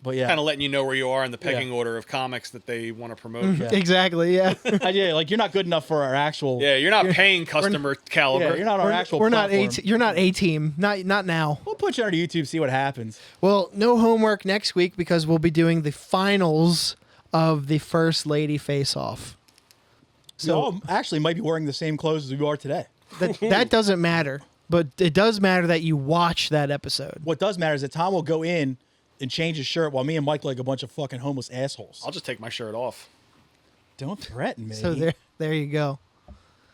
But yeah, Kind of letting you know where you are in the pecking order of comics that they want to promote. Yeah. Exactly, yeah. yeah, like you're not good enough for our actual. Yeah, you're not paying customer caliber. Yeah, you're not our actual. We're not platform. you're not A-team. Not now. We'll put you on YouTube, see what happens. Well, no homework next week because we'll be doing the finals of the First Lady Face-Off. So y'all actually might be wearing the same clothes as we are today. That doesn't matter, but it does matter that you watch that episode. What does matter is that Tom will go in and change his shirt while me and Mike like a bunch of fucking homeless assholes. I'll just take my shirt off. Don't threaten me. So there you go.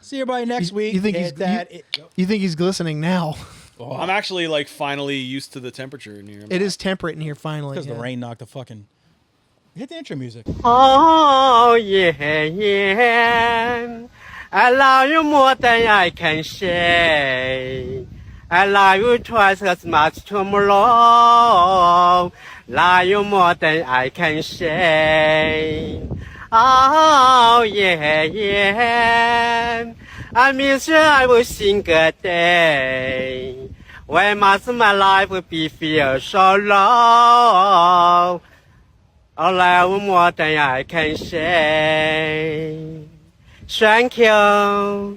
See everybody next week. You think you think he's glistening now? I'm actually like finally used to the temperature in here. It is temperate in here finally. Because yeah. the rain knocked the fucking. Hit the intro music. Oh yeah, yeah. I love you more than I can say. I love you twice as much tomorrow. Love you more than I can say. Oh yeah, yeah. I miss you every single day. Why must my life be feel so long? I love you more than I can say. Thank you.